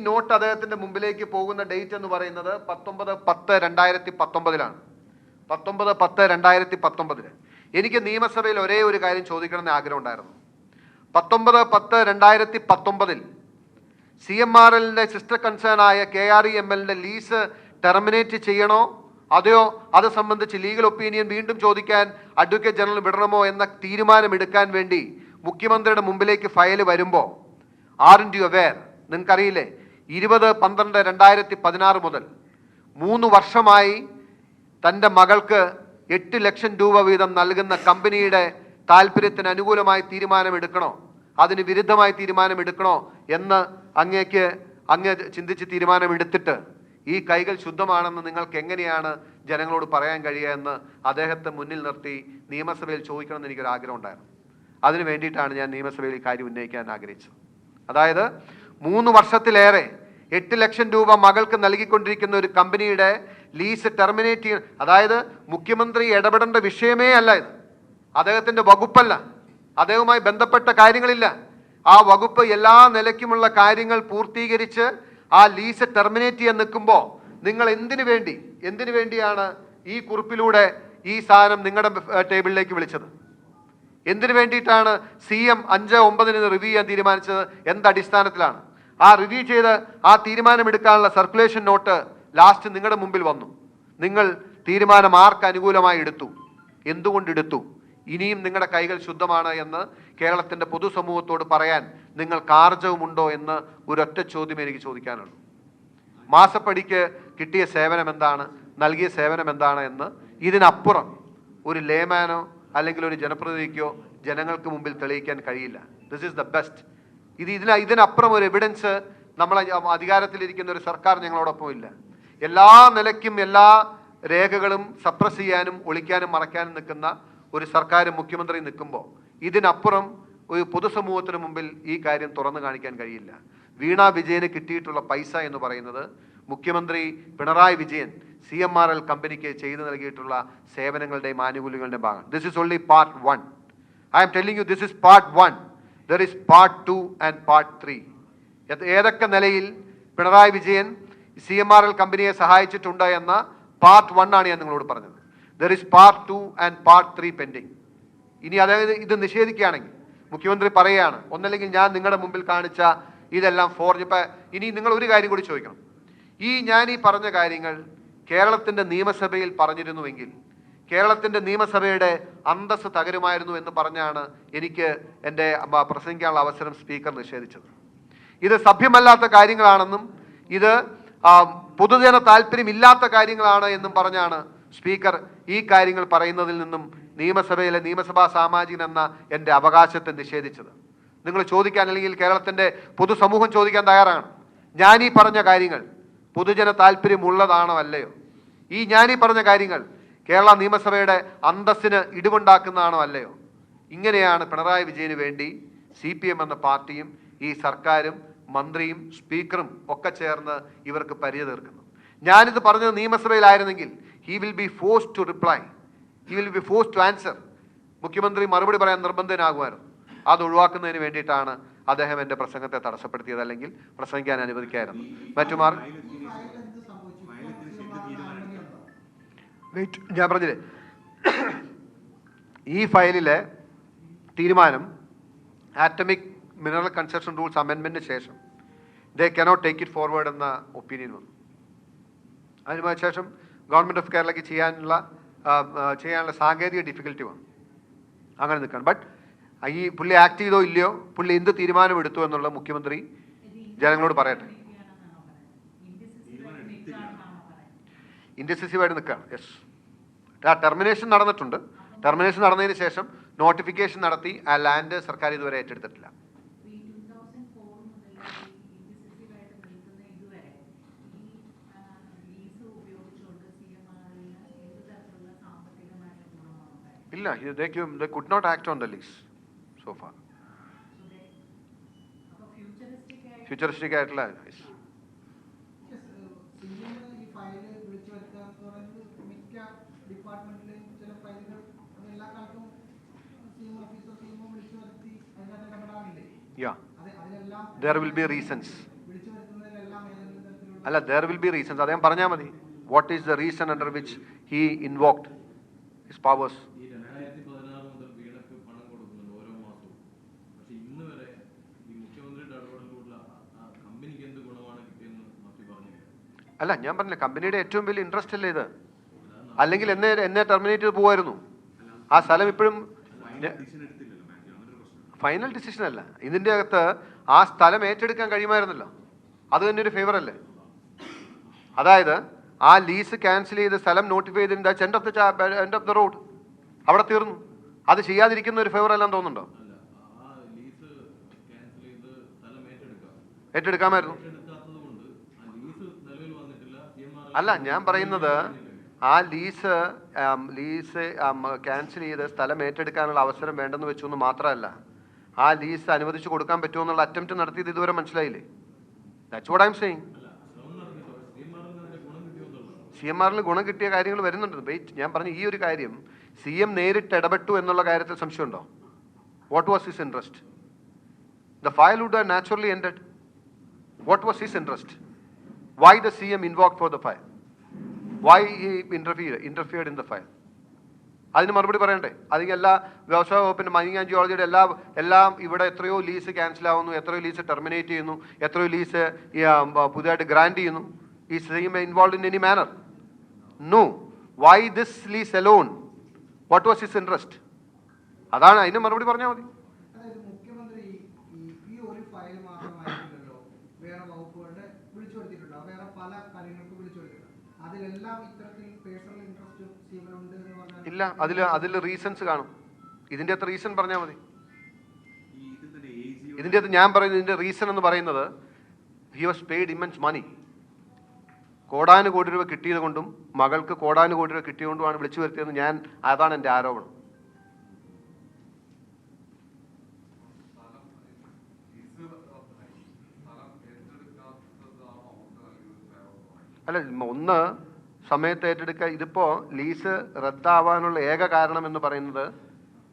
നോട്ട് അദ്ദേഹത്തിന്റെ മുമ്പിലേക്ക് പോകുന്ന ഡേറ്റ് എന്ന് പറയുന്നത് 19/10/2019 19/10/2019. എനിക്ക് നിയമസഭയിൽ ഒരേ ഒരു കാര്യം ചോദിക്കണമെന്ന് ആഗ്രഹം ഉണ്ടായിരുന്നു. 19/10/2019 CMRLന്റെ സിസ്റ്റർ കൺസേൺ ആയ KREMLന്റെ ലീസ് ടെർമിനേറ്റ് ചെയ്യണോ അതെയോ അത് സംബന്ധിച്ച് ലീഗൽ ഒപ്പീനിയൻ വീണ്ടും ചോദിക്കാൻ അഡ്വക്കേറ്റ് ജനറൽ വിടണമോ എന്ന തീരുമാനമെടുക്കാൻ വേണ്ടി മുഖ്യമന്ത്രിയുടെ മുമ്പിലേക്ക് ഫയൽ വരുമ്പോൾ, ആർന്റ് യു അവെയർ, നിങ്ങൾക്കറിയില്ലേ, 20/12/2016 മുതൽ 3 വർഷമായി തൻ്റെ മകൾക്ക് 8 ലക്ഷം രൂപ വീതം നൽകുന്ന കമ്പനിയുടെ താല്പര്യത്തിന് അനുകൂലമായി തീരുമാനമെടുക്കണോ അതിന് വിരുദ്ധമായി തീരുമാനമെടുക്കണോ എന്ന് അങ്ങ് ചിന്തിച്ച് തീരുമാനമെടുത്തിട്ട് ഈ കൈകൾ ശുദ്ധമാണെന്ന് നിങ്ങൾക്ക് എങ്ങനെയാണ് ജനങ്ങളോട് പറയാൻ കഴിയുക എന്ന് അദ്ദേഹത്തെ മുന്നിൽ നിർത്തി നിയമസഭയിൽ ചോദിക്കണമെന്ന് എനിക്കൊരു ആഗ്രഹം ഉണ്ടായിരുന്നു. അതിനു വേണ്ടിയിട്ടാണ് ഞാൻ നിയമസഭയിൽ ഈ കാര്യം ഉന്നയിക്കാൻ ആഗ്രഹിച്ചത്. അതായത് 3 വർഷത്തിലേറെ 8 ലക്ഷം രൂപ മകൾക്ക് നൽകിക്കൊണ്ടിരിക്കുന്ന ഒരു കമ്പനിയുടെ ലീസ് ടെർമിനേറ്റ് ചെയ്യണം. അതായത് മുഖ്യമന്ത്രി ഇടപെടേണ്ട വിഷയമേ അല്ല ഇത്, അദ്ദേഹത്തിൻ്റെ വകുപ്പല്ല, അദ്ദേഹവുമായി ബന്ധപ്പെട്ട കാര്യങ്ങളില്ല. ആ വകുപ്പ് എല്ലാ നിലയ്ക്കുമുള്ള കാര്യങ്ങൾ പൂർത്തീകരിച്ച് ആ ലീസ് ടെർമിനേറ്റ് ചെയ്യാൻ നിൽക്കുമ്പോൾ നിങ്ങൾ എന്തിനു വേണ്ടിയാണ് ഈ കുറിപ്പിലൂടെ ഈ സാധനം നിങ്ങളുടെ ടേബിളിലേക്ക് വിളിച്ചത്? എന്തിനു വേണ്ടിയിട്ടാണ് CM 5/9 റിവ്യൂ ചെയ്യാൻ തീരുമാനിച്ചത്? എന്തടിസ്ഥാനത്തിലാണ്? ആ റിവ്യൂ ചെയ്ത് ആ തീരുമാനമെടുക്കാനുള്ള സർക്കുലേഷൻ നോട്ട് ലാസ്റ്റ് നിങ്ങളുടെ മുമ്പിൽ വന്നു. നിങ്ങൾ തീരുമാനം ആർക്ക് അനുകൂലമായി എടുത്തു? എന്തുകൊണ്ടെടുത്തു? ഇനിയും നിങ്ങളുടെ കൈകൾ ശുദ്ധമാണ് എന്ന് കേരളത്തിൻ്റെ പൊതുസമൂഹത്തോട് പറയാൻ നിങ്ങൾക്ക് ആർജവമുണ്ടോ എന്ന് ഒരൊറ്റ ചോദ്യം എനിക്ക് ചോദിക്കാനുള്ളൂ. മാസപ്പടിക്ക് കിട്ടിയ സേവനം എന്താണ്, നൽകിയ സേവനം എന്താണ് എന്ന് ഇതിനപ്പുറം ഒരു ലേമാനോ അല്ലെങ്കിൽ ഒരു ജനപ്രതിനിധിക്കോ ജനങ്ങൾക്ക് മുമ്പിൽ തെളിയിക്കാൻ കഴിയില്ല. This is the best. ഇതിനപ്പുറം ഒരു എവിഡൻസ് നമ്മളെ അധികാരത്തിലിരിക്കുന്ന ഒരു സർക്കാർ ഞങ്ങളോടൊപ്പം ഇല്ല. എല്ലാ നിലയ്ക്കും എല്ലാ രേഖകളും സപ്രസ് ചെയ്യാനും ഒളിക്കാനും മറയ്ക്കാനും നിൽക്കുന്ന ഒരു സർക്കാരും മുഖ്യമന്ത്രി നിൽക്കുമ്പോൾ ഇതിനപ്പുറം ഒരു പൊതുസമൂഹത്തിന് മുമ്പിൽ ഈ കാര്യം തുറന്നു കാണിക്കാൻ കഴിയില്ല. വീണ വിജയന് കിട്ടിയിട്ടുള്ള പൈസ എന്ന് പറയുന്നത് മുഖ്യമന്ത്രി പിണറായി വിജയൻ CMRL കമ്പനിക്ക് ചെയ്തു നൽകിയിട്ടുള്ള സേവനങ്ങളുടെയും ആനുകൂല്യങ്ങളുടെയും ഭാഗം. This is only part 1. I'm telling you, this is part 1. There is part 2 and part 3. ഏതൊക്കെ നിലയിൽ പിണറായി വിജയൻ CMRL കമ്പനിയെ സഹായിച്ചിട്ടുണ്ട് എന്ന പാർട്ട് 1 ആണ് ഞാൻ നിങ്ങളോട് പറഞ്ഞത്. There is part 2 and part 3 pending. ഇനി അതായത് ഇത് നിഷേധിക്കുകയാണെങ്കിൽ മുഖ്യമന്ത്രി പറയുകയാണ്, ഒന്നല്ലെങ്കിൽ ഞാൻ നിങ്ങളുടെ മുമ്പിൽ കാണിച്ച ഇതെല്ലാം ഫോർജ്. ഇപ്പം ഇനി നിങ്ങൾ ഒരു കാര്യം കൂടി ചോദിക്കണം. ഞാൻ ഈ പറഞ്ഞ കാര്യങ്ങൾ കേരളത്തിൻ്റെ നിയമസഭയിൽ പറഞ്ഞിരുന്നുവെങ്കിൽ കേരളത്തിൻ്റെ നിയമസഭയുടെ അന്തസ്സ് തകരുമായിരുന്നു എന്ന് പറഞ്ഞാണ് എനിക്ക് എൻ്റെ പ്രസംഗിക്കാനുള്ള അവസരം സ്പീക്കർ നിഷേധിച്ചത്. ഇത് സഭ്യമല്ലാത്ത കാര്യങ്ങളാണെന്നും ഇത് പൊതുജന താല്പര്യമില്ലാത്ത കാര്യങ്ങളാണ് എന്നും പറഞ്ഞാണ് സ്പീക്കർ ഈ കാര്യങ്ങൾ പറയുന്നതിൽ നിന്നും നിയമസഭയിലെ നിയമസഭാ സാമാജികൻ എന്ന എൻ്റെ അവകാശത്തെ നിഷേധിച്ചത്. നിങ്ങൾ ചോദിക്കാൻ, അല്ലെങ്കിൽ കേരളത്തിൻ്റെ പൊതുസമൂഹം ചോദിക്കാൻ തയ്യാറാണ്, ഞാനീ പറഞ്ഞ കാര്യങ്ങൾ പൊതുജന താല്പര്യമുള്ളതാണോ അല്ലയോ? ഞാനീ പറഞ്ഞ കാര്യങ്ങൾ കേരള നിയമസഭയുടെ അന്തസ്സിന് ഇടിവുണ്ടാക്കുന്നതാണോ അല്ലയോ? ഇങ്ങനെയാണ് പിണറായി വിജയന് വേണ്ടി CPM എന്ന പാർട്ടിയും ഈ സർക്കാരും മന്ത്രിയും സ്പീക്കറും ഒക്കെ ചേർന്ന് ഇവർക്ക് പരിധി തീർക്കുന്നു. ഞാനിത് പറഞ്ഞത് നിയമസഭയിലായിരുന്നെങ്കിൽ he will be forced to reply, he will be forced to answer. മുഖ്യമന്ത്രി മറുപടി പറയാൻ നിർബന്ധനാകുമായിരുന്നു. അത് ഒഴിവാക്കുന്നതിന് വേണ്ടിയിട്ടാണ് അദ്ദേഹം എൻ്റെ പ്രസംഗത്തെ തടസ്സപ്പെടുത്തിയത്, അല്ലെങ്കിൽ പ്രസംഗിക്കാൻ അനുവദിക്കായിരുന്നു. മറ്റുമാർ ഞാൻ പറഞ്ഞില്ലേ, ഈ ഫയലിലെ തീരുമാനം ആറ്റമിക് മിനറൽ കൺസെഷൻ റൂൾസ് അമെൻമെൻറ്റിന് ശേഷം they cannot take it forward എന്ന ഒപ്പീനിയൻ വന്നു. അതിന് ശേഷം ഗവൺമെൻറ് ഓഫ് കേരളയ്ക്ക് ചെയ്യാനുള്ള സാങ്കേതിക ഡിഫിക്കൽറ്റി വന്നു. അങ്ങനെ നിൽക്കണം. ബട്ട് പുള്ളി ആക്ട് ചെയ്തോ ഇല്ലയോ, പുള്ളി എന്ത് തീരുമാനം എടുത്തു എന്നുള്ള മുഖ്യമന്ത്രി ജനങ്ങളോട് പറയട്ടെ. ഇൻഡെസിസീവായിട്ട് നിൽക്കുകയാണ്. യെസ്, ടെർമിനേഷൻ നടന്നിട്ടുണ്ട്. ടെർമിനേഷൻ നടന്നതിന് ശേഷം നോട്ടിഫിക്കേഷൻ നടത്തി ആ ലാൻഡ് സർക്കാർ ഇതുവരെ ഏറ്റെടുത്തിട്ടില്ല. ഇല്ല, they could not act on the lease so far. Futuristic ആയിട്ടുള്ള yeah, there will be reasons. അല്ല, there will be reasons. അദ്ദേഹം പറഞ്ഞാൽ മതി. What is the reason under which he invoked his powers? അല്ല, ഞാൻ പറഞ്ഞില്ല, കമ്പനിയുടെ ഏറ്റവും വലിയ ഇൻട്രസ്റ്റ് അല്ലേ ഇത്? അല്ലെങ്കിൽ എന്നെ ടെർമിനേറ്റ് ചെയ്ത് പോകുമായിരുന്നു. ആ സ്ഥലം ഇപ്പോഴും ഫൈനൽ ഡിസിഷൻ അല്ല. ഇതിൻ്റെ അകത്ത് ആ സ്ഥലം ഏറ്റെടുക്കാൻ കഴിയുമായിരുന്നല്ലോ. അത് തന്നെ ഒരു ഫേവർ അല്ലേ? അതായത് ആ ലീസ് ക്യാൻസൽ ചെയ്ത് സ്ഥലം നോട്ടിഫൈ ചെയ്തിട്ട് എൻഡ് ഓഫ് ദ റോഡ് അവിടെ തീർന്നു. അത് ചെയ്യാതിരിക്കുന്ന ഒരു ഫേവർ എല്ലാം തോന്നുന്നുണ്ടോ? ഏറ്റെടുക്കാമായിരുന്നു. അല്ല, ഞാൻ പറയുന്നത് ആ ലീസ് ക്യാൻസൽ ചെയ്ത് സ്ഥലം ഏറ്റെടുക്കാനുള്ള അവസരം വേണ്ടെന്ന് വെച്ചു എന്ന് മാത്രമല്ല, ആ ലീസ് അനുവദിച്ചു കൊടുക്കാൻ പറ്റുമെന്നുള്ള അറ്റംപ്റ്റ് നടത്തിയത് ഇതുവരെ മനസ്സിലായില്ലേ? That's what I am saying. CMRൽ ഗുണം കിട്ടിയ കാര്യങ്ങൾ വരുന്നുണ്ട്. വെയിറ്റ്, ഞാൻ പറഞ്ഞ ഈ ഒരു കാര്യം CM നേരിട്ട് ഇടപെട്ടു എന്നുള്ള കാര്യത്തിൽ സംശയമുണ്ടോ? What was his interest? The file would have naturally ended. What was his interest? Why the CM invoked for the file? Why he interfered in the file? അതിന് മറുപടി പറയണ്ടേ? അതിന് എല്ലാ വ്യവസായ വകുപ്പിൻ്റെ മൈനിങ് ആൻഡ് ജിയോളജിയുടെ എല്ലാം ഇവിടെ എത്രയോ ലീസ് ക്യാൻസൽ ആവുന്നു, എത്രയോ ലീസ് ടെർമിനേറ്റ് ചെയ്യുന്നു, എത്രയോ ലീസ് പുതിയതായിട്ട് ഗ്രാൻഡ് ചെയ്യുന്നു. ഈ CM involve in any manner? No. Why this lease alone? What was his interest? അതാണ്, അതിന് മറുപടി പറഞ്ഞാൽ മതി. ഇല്ല, അതിൽ റീസൺസ് കാണും. ഇതിൻ്റെ അകത്ത് റീസൺ പറഞ്ഞാൽ മതി. ഇതിൻ്റെ അകത്ത് ഞാൻ പറയുന്നത്, ഇതിൻ്റെ റീസൺ എന്ന് പറയുന്നത് ഹി വാസ് പെയ്ഡ് ഇമ്മൻസ് മണി. കോടാനുകോടി രൂപ കിട്ടിയത് കൊണ്ടും മകൾക്ക് കോടാനുകോടി രൂപ കിട്ടിയതുകൊണ്ടുമാണ് വിളിച്ചു വരുത്തിയതെന്ന് അതാണ് എൻ്റെ ആരോപണം. അല്ല, ഒന്ന് സമയത്ത് ഏറ്റെടുക്കുക. ഇതിപ്പോൾ ലീസ് റദ്ദാവാനുള്ള ഏക കാരണം എന്ന് പറയുന്നത്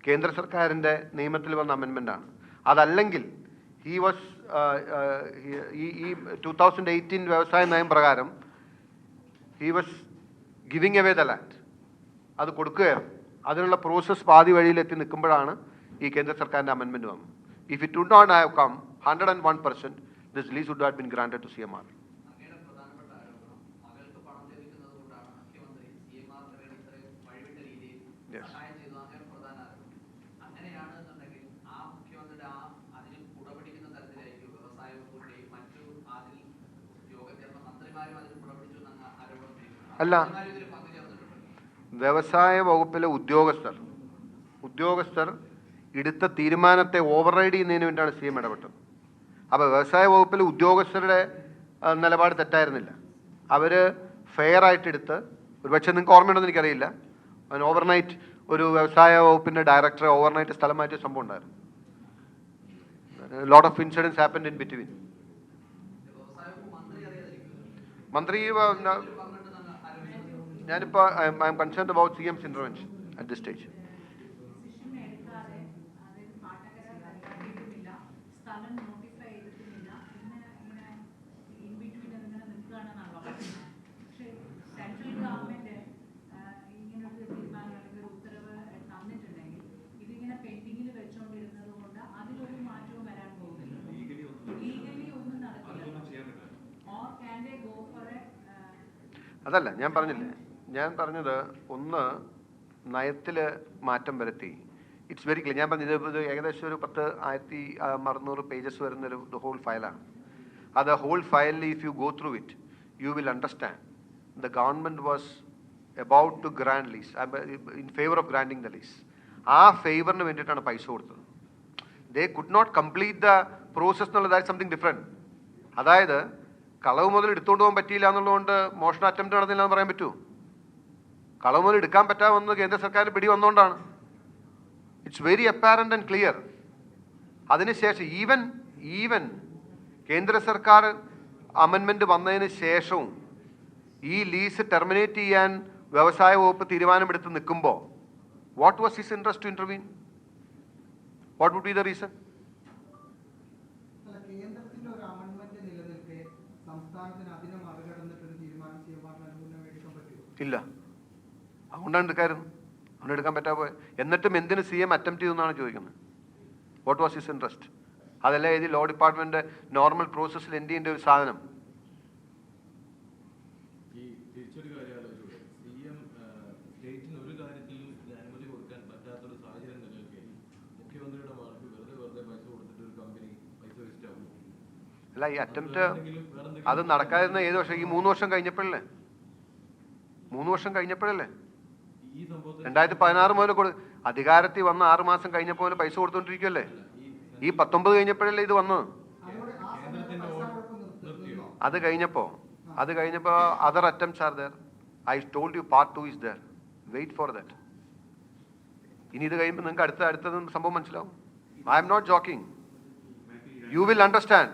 കേന്ദ്ര സർക്കാരിൻ്റെ നിയമത്തിൽ വന്ന അമെൻമെൻ്റാണ്. അതല്ലെങ്കിൽ ഈ 2018 വ്യവസായ നയം പ്രകാരം he was giving away the land, അത് കൊടുക്കുകയായിരുന്നു. അതിനുള്ള പ്രോസസ്സ് പാതി വഴിയിലെത്തി നിൽക്കുമ്പോഴാണ് ഈ കേന്ദ്ര സർക്കാരിൻ്റെ അമെൻമെൻറ്റ് വന്നത്. If it would not have come 101%, this lease would have been granted to CMR. അല്ല, വ്യവസായ വകുപ്പിലെ ഉദ്യോഗസ്ഥർ എടുത്ത തീരുമാനത്തെ ഓവർ റൈഡ് ചെയ്യുന്നതിന് വേണ്ടിയാണ് CM ഇടപെട്ടത്. അപ്പോൾ വ്യവസായ വകുപ്പിലെ ഉദ്യോഗസ്ഥരുടെ നിലപാട് തെറ്റായിരുന്നില്ല. അവർ ഫെയർ ആയിട്ടെടുത്ത്, ഒരുപക്ഷെ നിങ്ങൾക്ക് ഓർമ്മയുണ്ടെന്ന് എനിക്കറിയില്ല, ഓവർനൈറ്റ് ഒരു വ്യവസായ വകുപ്പിൻ്റെ ഡയറക്ടറെ ഓവർനൈറ്റ് സ്ഥലം മാറ്റിയ സംഭവം ഉണ്ടായിരുന്നു. Lot of incidence happened in between. മന്ത്രി, ഞാനിപ്പോൾ I M concerned about CM's intervention at this stage. അതല്ല ഞാൻ പറഞ്ഞത്, ഒന്ന് നയത്തിൽ മാറ്റം വരുത്തി. It's very clear. ഞാൻ പറഞ്ഞത് ഇത് ഏകദേശം ഒരു 10,600 പേജസ് വരുന്നൊരു ഹോൾ ഫയലാണ്. അത് ഹോൾ ഫയലിൽ if you go through it you will understand the government was about to grant lease, in favour of granting the lease. ആ ഫേവറിന് വേണ്ടിയിട്ടാണ് പൈസ കൊടുത്തത്. They could not complete the process എന്നുള്ളത്, ദാറ്റ് സംതിങ് ഡിഫറെൻറ്റ്. അതായത് കളവ് മുതൽ എടുത്തുകൊണ്ട് പോകാൻ പറ്റിയില്ല എന്നുള്ളതുകൊണ്ട് മോഷണ അറ്റംപ്റ്റ് നടന്നില്ല എന്ന് പറയാൻ പറ്റുമോ? കളവ് മുതൽ എടുക്കാൻ പറ്റാമെന്ന് കേന്ദ്ര സർക്കാരിന് പിടി വന്നുകൊണ്ടാണ്. It's very apparent and clear. അതിനുശേഷം ഈവൻ കേന്ദ്ര സർക്കാർ അമെൻമെൻറ്റ് വന്നതിന് ശേഷവും ഈ ലീസ് ടെർമിനേറ്റ് ചെയ്യാൻ വ്യവസായ വകുപ്പ് തീരുമാനമെടുത്ത് നിൽക്കുമ്പോൾ what was his interest to intervene? What would be the reason? ഇല്ല, അതുകൊണ്ടാണ് എടുക്കായിരുന്നു. അതുകൊണ്ട് എടുക്കാൻ പറ്റാ പോയത്. എന്നിട്ടും എന്തിന് CM അറ്റംപ്റ്റ് ചെയ്തെന്നാണ് ചോദിക്കുന്നത്. What was his interest? അതല്ല ഇത് ലോ ഡിപ്പാർട്ട്മെന്റ് നോർമൽ പ്രോസസ്സിൽ എന്ത് ചെയ്യേണ്ട ഒരു സാധനം. അല്ല, ഈ അറ്റംപ്റ്റ് അത് നടക്കാതിരുന്ന ഏത് വർഷം? ഈ 3 വർഷം കഴിഞ്ഞപ്പോഴല്ലേ? 2016 മുതൽ അധികാരത്തിൽ വന്ന 6 മാസം കഴിഞ്ഞപ്പോൾ പൈസ കൊടുത്തോണ്ടിരിക്കുമല്ലേ? ഈ 19 കഴിഞ്ഞപ്പോഴല്ലേ ഇത് വന്നത്? അത് കഴിഞ്ഞപ്പോൾ other attempts are there. I told you part 2 is there. Wait for that. ഇനി ഇത് കഴിയുമ്പോൾ നിങ്ങൾക്ക് അടുത്ത സംഭവം മനസ്സിലാവും. I am not joking. You will understand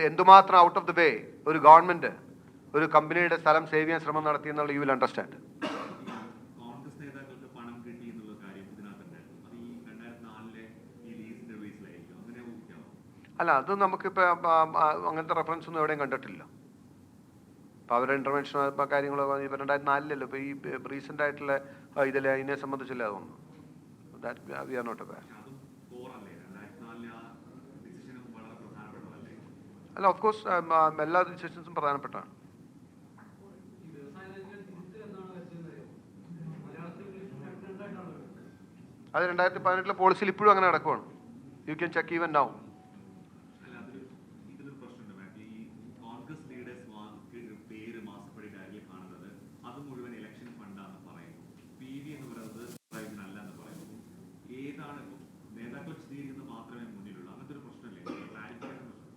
എന്തുമാത്രം ഔട്ട് ഓഫ് ദ വേ ഒരു ഗവൺമെന്റ് ഒരു കമ്പനിയുടെ സ്ഥലം സേവ് ചെയ്യാൻ ശ്രമം നടത്തി എന്നുള്ള യു വിൽ അണ്ടർസ്റ്റാൻഡ്. അല്ല, അത് നമുക്കിപ്പോൾ അങ്ങനത്തെ റെഫറൻസ് ഒന്നും എവിടെയും കണ്ടിട്ടില്ല. അപ്പോൾ അവരുടെ ഇൻ്റർവെൻഷൻ കാര്യങ്ങളൊക്കെ ഇപ്പോൾ 2004 ഇപ്പോൾ ഈ റീസെൻ്റ് ആയിട്ടുള്ള ഇതിനെ സംബന്ധിച്ചില്ല അതൊന്നും. That we are not aware. അല്ല, ഓഫ് കോഴ്സ് എല്ലാ ഡിസിഷൻസും പ്രധാനപ്പെട്ടാണ്. അത് 2018 പോളിസിയിൽ ഇപ്പോഴും അങ്ങനെ നടക്കുവാണ്. You can check even now.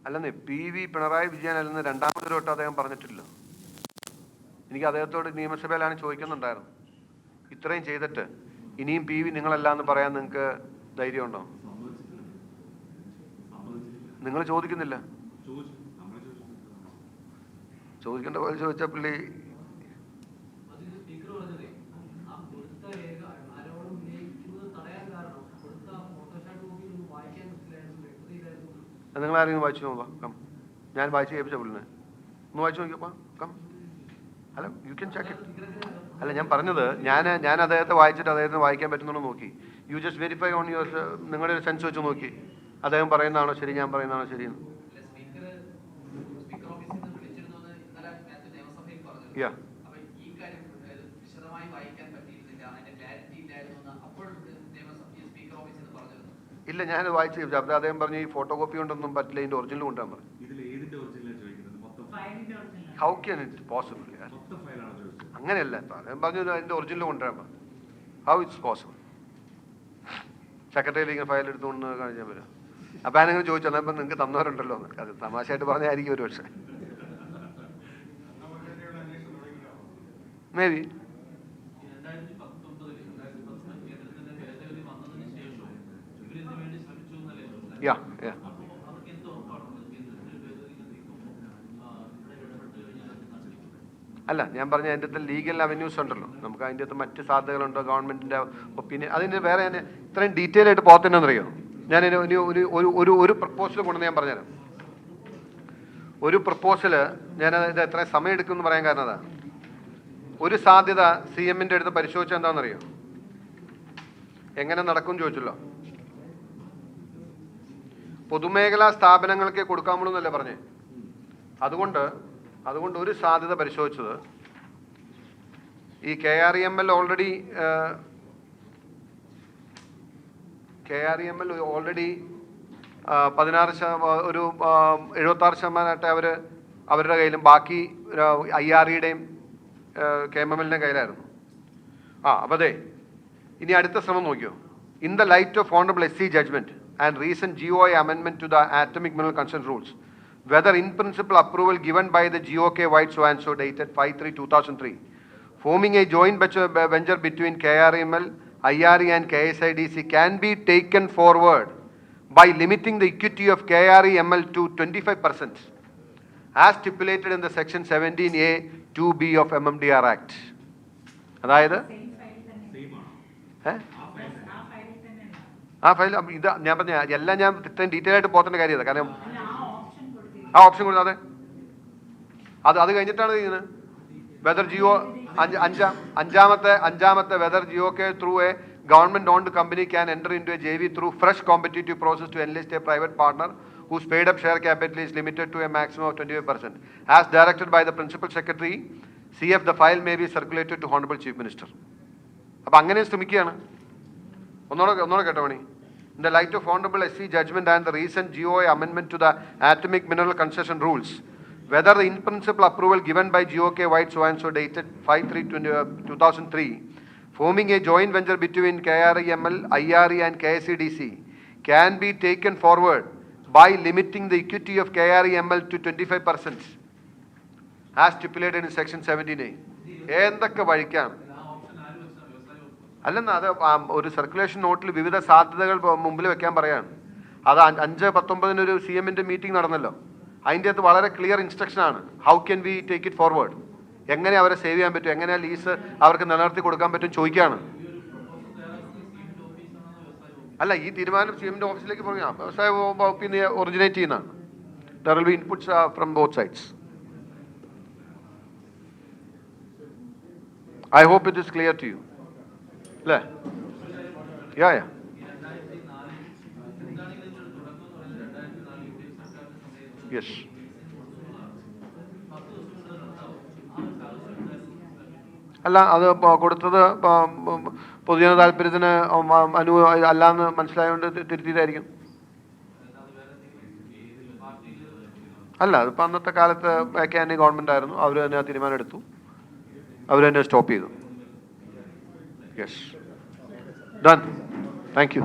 അല്ലെന്നേ, പിണറായി വിജയൻ അല്ലെന്ന് രണ്ടാമതൊരു വട്ടം അദ്ദേഹം പറഞ്ഞിട്ടില്ല. എനിക്ക് അദ്ദേഹത്തോട് നിയമസഭയിലാണ് ചോദിക്കുന്നുണ്ടായിരുന്നു, ഇത്രയും ചെയ്തിട്ട് ഇനിയും നിങ്ങളല്ല എന്ന് പറയാൻ നിങ്ങൾക്ക് ധൈര്യമുണ്ടോ? നിങ്ങൾ ചോദിക്കുന്നില്ല. ചോദിക്കേണ്ട പോലെ ചോദിച്ച പുള്ളി നിങ്ങൾ ആരെങ്കിലും വായിച്ചു നോക്കാം. ഞാൻ വായിച്ച് കേൾപ്പിച്ച പുള്ളിനെ ഒന്ന് വായിച്ചു നോക്കിയപ്പോൾ കം. അല്ല, യു ക്യാൻ ചെക്ക് ഇറ്റ്. അല്ല, ഞാൻ പറഞ്ഞത് ഞാൻ അദ്ദേഹത്തെ വായിച്ചിട്ട് അദ്ദേഹത്തിന് വായിക്കാൻ പറ്റുന്നുണ്ടോ നോക്കി. You just verify on your നിങ്ങളുടെ ഒരു സെൻസ് വെച്ച് നോക്കി അദ്ദേഹം പറയുന്നതാണോ ശരി, ഞാൻ പറയുന്നതാണോ ശരിയെന്ന്. യാ, ഇല്ല, ഞാൻ വായിച്ചു. അപ്പോൾ അദ്ദേഹം പറഞ്ഞു ഈ ഫോട്ടോ കോപ്പി കൊണ്ടൊന്നും പറ്റില്ല, ഇതിന്റെ ഒറിജിനൽ കൊണ്ടുവരാൻ പറഞ്ഞു. How can it possible? അങ്ങനെയല്ല, അദ്ദേഹം പറഞ്ഞു അതിന്റെ ഒറിജിനൽ കൊണ്ടുവരാൻ പറഞ്ഞു. How it's possible? സെക്രട്ടറിയിൽ ഇങ്ങനെ ഫയൽ എടുത്തുകൊണ്ട് കാണിച്ചാൽ പറ്റും. അപ്പം ഞാനിങ്ങനെ ചോദിച്ചു, അപ്പം നിങ്ങൾക്ക് തന്നവരുണ്ടല്ലോ എന്ന്. അത് തമാശയായിട്ട് പറഞ്ഞായിരിക്കും ഒരു പക്ഷേ, മേ ബി. യാ യാ അല്ല, ഞാൻ പറഞ്ഞ അതിൻ്റെ അകത്ത് ലീഗൽ അവന്യൂസ് ഉണ്ടല്ലോ, നമുക്ക് അതിൻ്റെ അകത്ത് മറ്റ് സാധ്യതകളുണ്ടോ, ഗവൺമെൻറ്റിൻ്റെ ഒപ്പീനിയൻ, അതിൻ്റെ വേറെ ഞാൻ ഇത്രയും ഡീറ്റെയിൽ ആയിട്ട് പോകത്തെന്നറിയോ. ഞാൻ ഒരു പ്രപ്പോസൽ കൊണ്ടുവന്ന് ഞാൻ പറഞ്ഞുതരാം. ഒരു പ്രപ്പോസൽ ഞാൻ ഇത് എത്ര സമയം എടുക്കും എന്ന് പറയാൻ കാരണം അതാ. ഒരു സാധ്യത സി എമ്മിൻ്റെ അടുത്ത് പരിശോധിച്ചാൽ എന്താണെന്നറിയോ, എങ്ങനെ നടക്കും ചോദിച്ചല്ലോ. പൊതുമേഖലാ സ്ഥാപനങ്ങൾക്ക് കൊടുക്കാമുള്ളൂ എന്നല്ലേ പറഞ്ഞേ. അതുകൊണ്ട് ഒരു സാധ്യത പരിശോധിച്ചത്, ഈ KREML ഓൾറെഡി 76% അവരുടെ കയ്യിലും ബാക്കി IREയുടെയും KMMLന്റെ കയ്യിലായിരുന്നു. അപ്പോൾ അതെ, ഇനി അടുത്ത ശ്രമം നോക്കിയോ. In the light of honourable SC judgment and recent GOI amendment to the Atomic Mineral Consent Rules, whether in principle approval given by the GOK White so and so dated 5/3/2003, forming a joint venture between KREML, IRE and KSIDC can be taken forward by limiting the equity of KREML to 25% as stipulated in the section 17A 2B of MMDR Act. അതായത് ആ file ഇത് ഞാൻ പറഞ്ഞ എല്ലാം ഞാൻ ഇത്രയും detail ആയിട്ട് പോകേണ്ട കാര്യമാണ്. കാരണം ആ ഓപ്ഷൻ കൊടുത്താതെ അത് കഴിഞ്ഞിട്ടാണ് ചെയ്യുന്നത്. വെദർ ജിയോ അഞ്ചാമത്തെ whether GOK through a government owned company can enter into a JV through fresh competitive process to enlist a private partner whose paid up share capital is limited to a maximum of 25%. As directed by the Principal Secretary, CF, the file may be circulated to Honorable Chief Minister. അപ്പം അങ്ങനെ ശ്രമിക്കുകയാണ്. ഒന്നോടെ കേട്ടോ മണി. In the light of Honorable SC judgment and the recent GOI amendment to the Atomic Mineral Concession Rules, whether the in principle approval given by GOK White so and so dated 5/3/2003, forming a joint venture between KREML, IRE and KSEDC, can be taken forward by limiting the equity of KREML to 25% as stipulated in section 17A. എന്തൊക്കെ വഴിക്കാം അല്ലെന്ന്. അത് ഒരു circulation നോട്ടിൽ വിവിധ സാധ്യതകൾ മുമ്പിൽ വെക്കാൻ പറയാണ്. അത് 5/19 CMന്റെ മീറ്റിംഗ് നടന്നല്ലോ. അതിൻ്റെ അകത്ത് വളരെ ക്ലിയർ ഇൻസ്ട്രക്ഷനാണ്. How can we take it forward, എങ്ങനെ അവരെ സേവ് ചെയ്യാൻ പറ്റും, എങ്ങനെ ലീസ് അവർക്ക് നിലനിർത്തി കൊടുക്കാൻ പറ്റും ചോദിക്കുകയാണ്. അല്ല, ഈ തീരുമാനം CMന്റെ ഓഫീസിലേക്ക് പറഞ്ഞു വ്യവസായ വകുപ്പിൽ നിന്ന് ഒറിജിനേറ്റ് ചെയ്യുന്നതാണ്. There will be inputs from both sides. I hope it is clear to you. അല്ലേ? Yeah yes. അല്ല, അത് കൊടുത്തത് പൊതുജന താല്പര്യത്തിന് അല്ലാന്ന് മനസ്സിലായതുകൊണ്ട് തിരുത്തിയതായിരിക്കും. അല്ല, അതിപ്പോൾ അന്നത്തെ കാലത്ത് KNA ഗവൺമെൻറ് ആയിരുന്നു. അവർ തന്നെ ആ തീരുമാനം എടുത്തു, അവർ തന്നെ സ്റ്റോപ്പ് ചെയ്തു. Yes. Done. Thank you.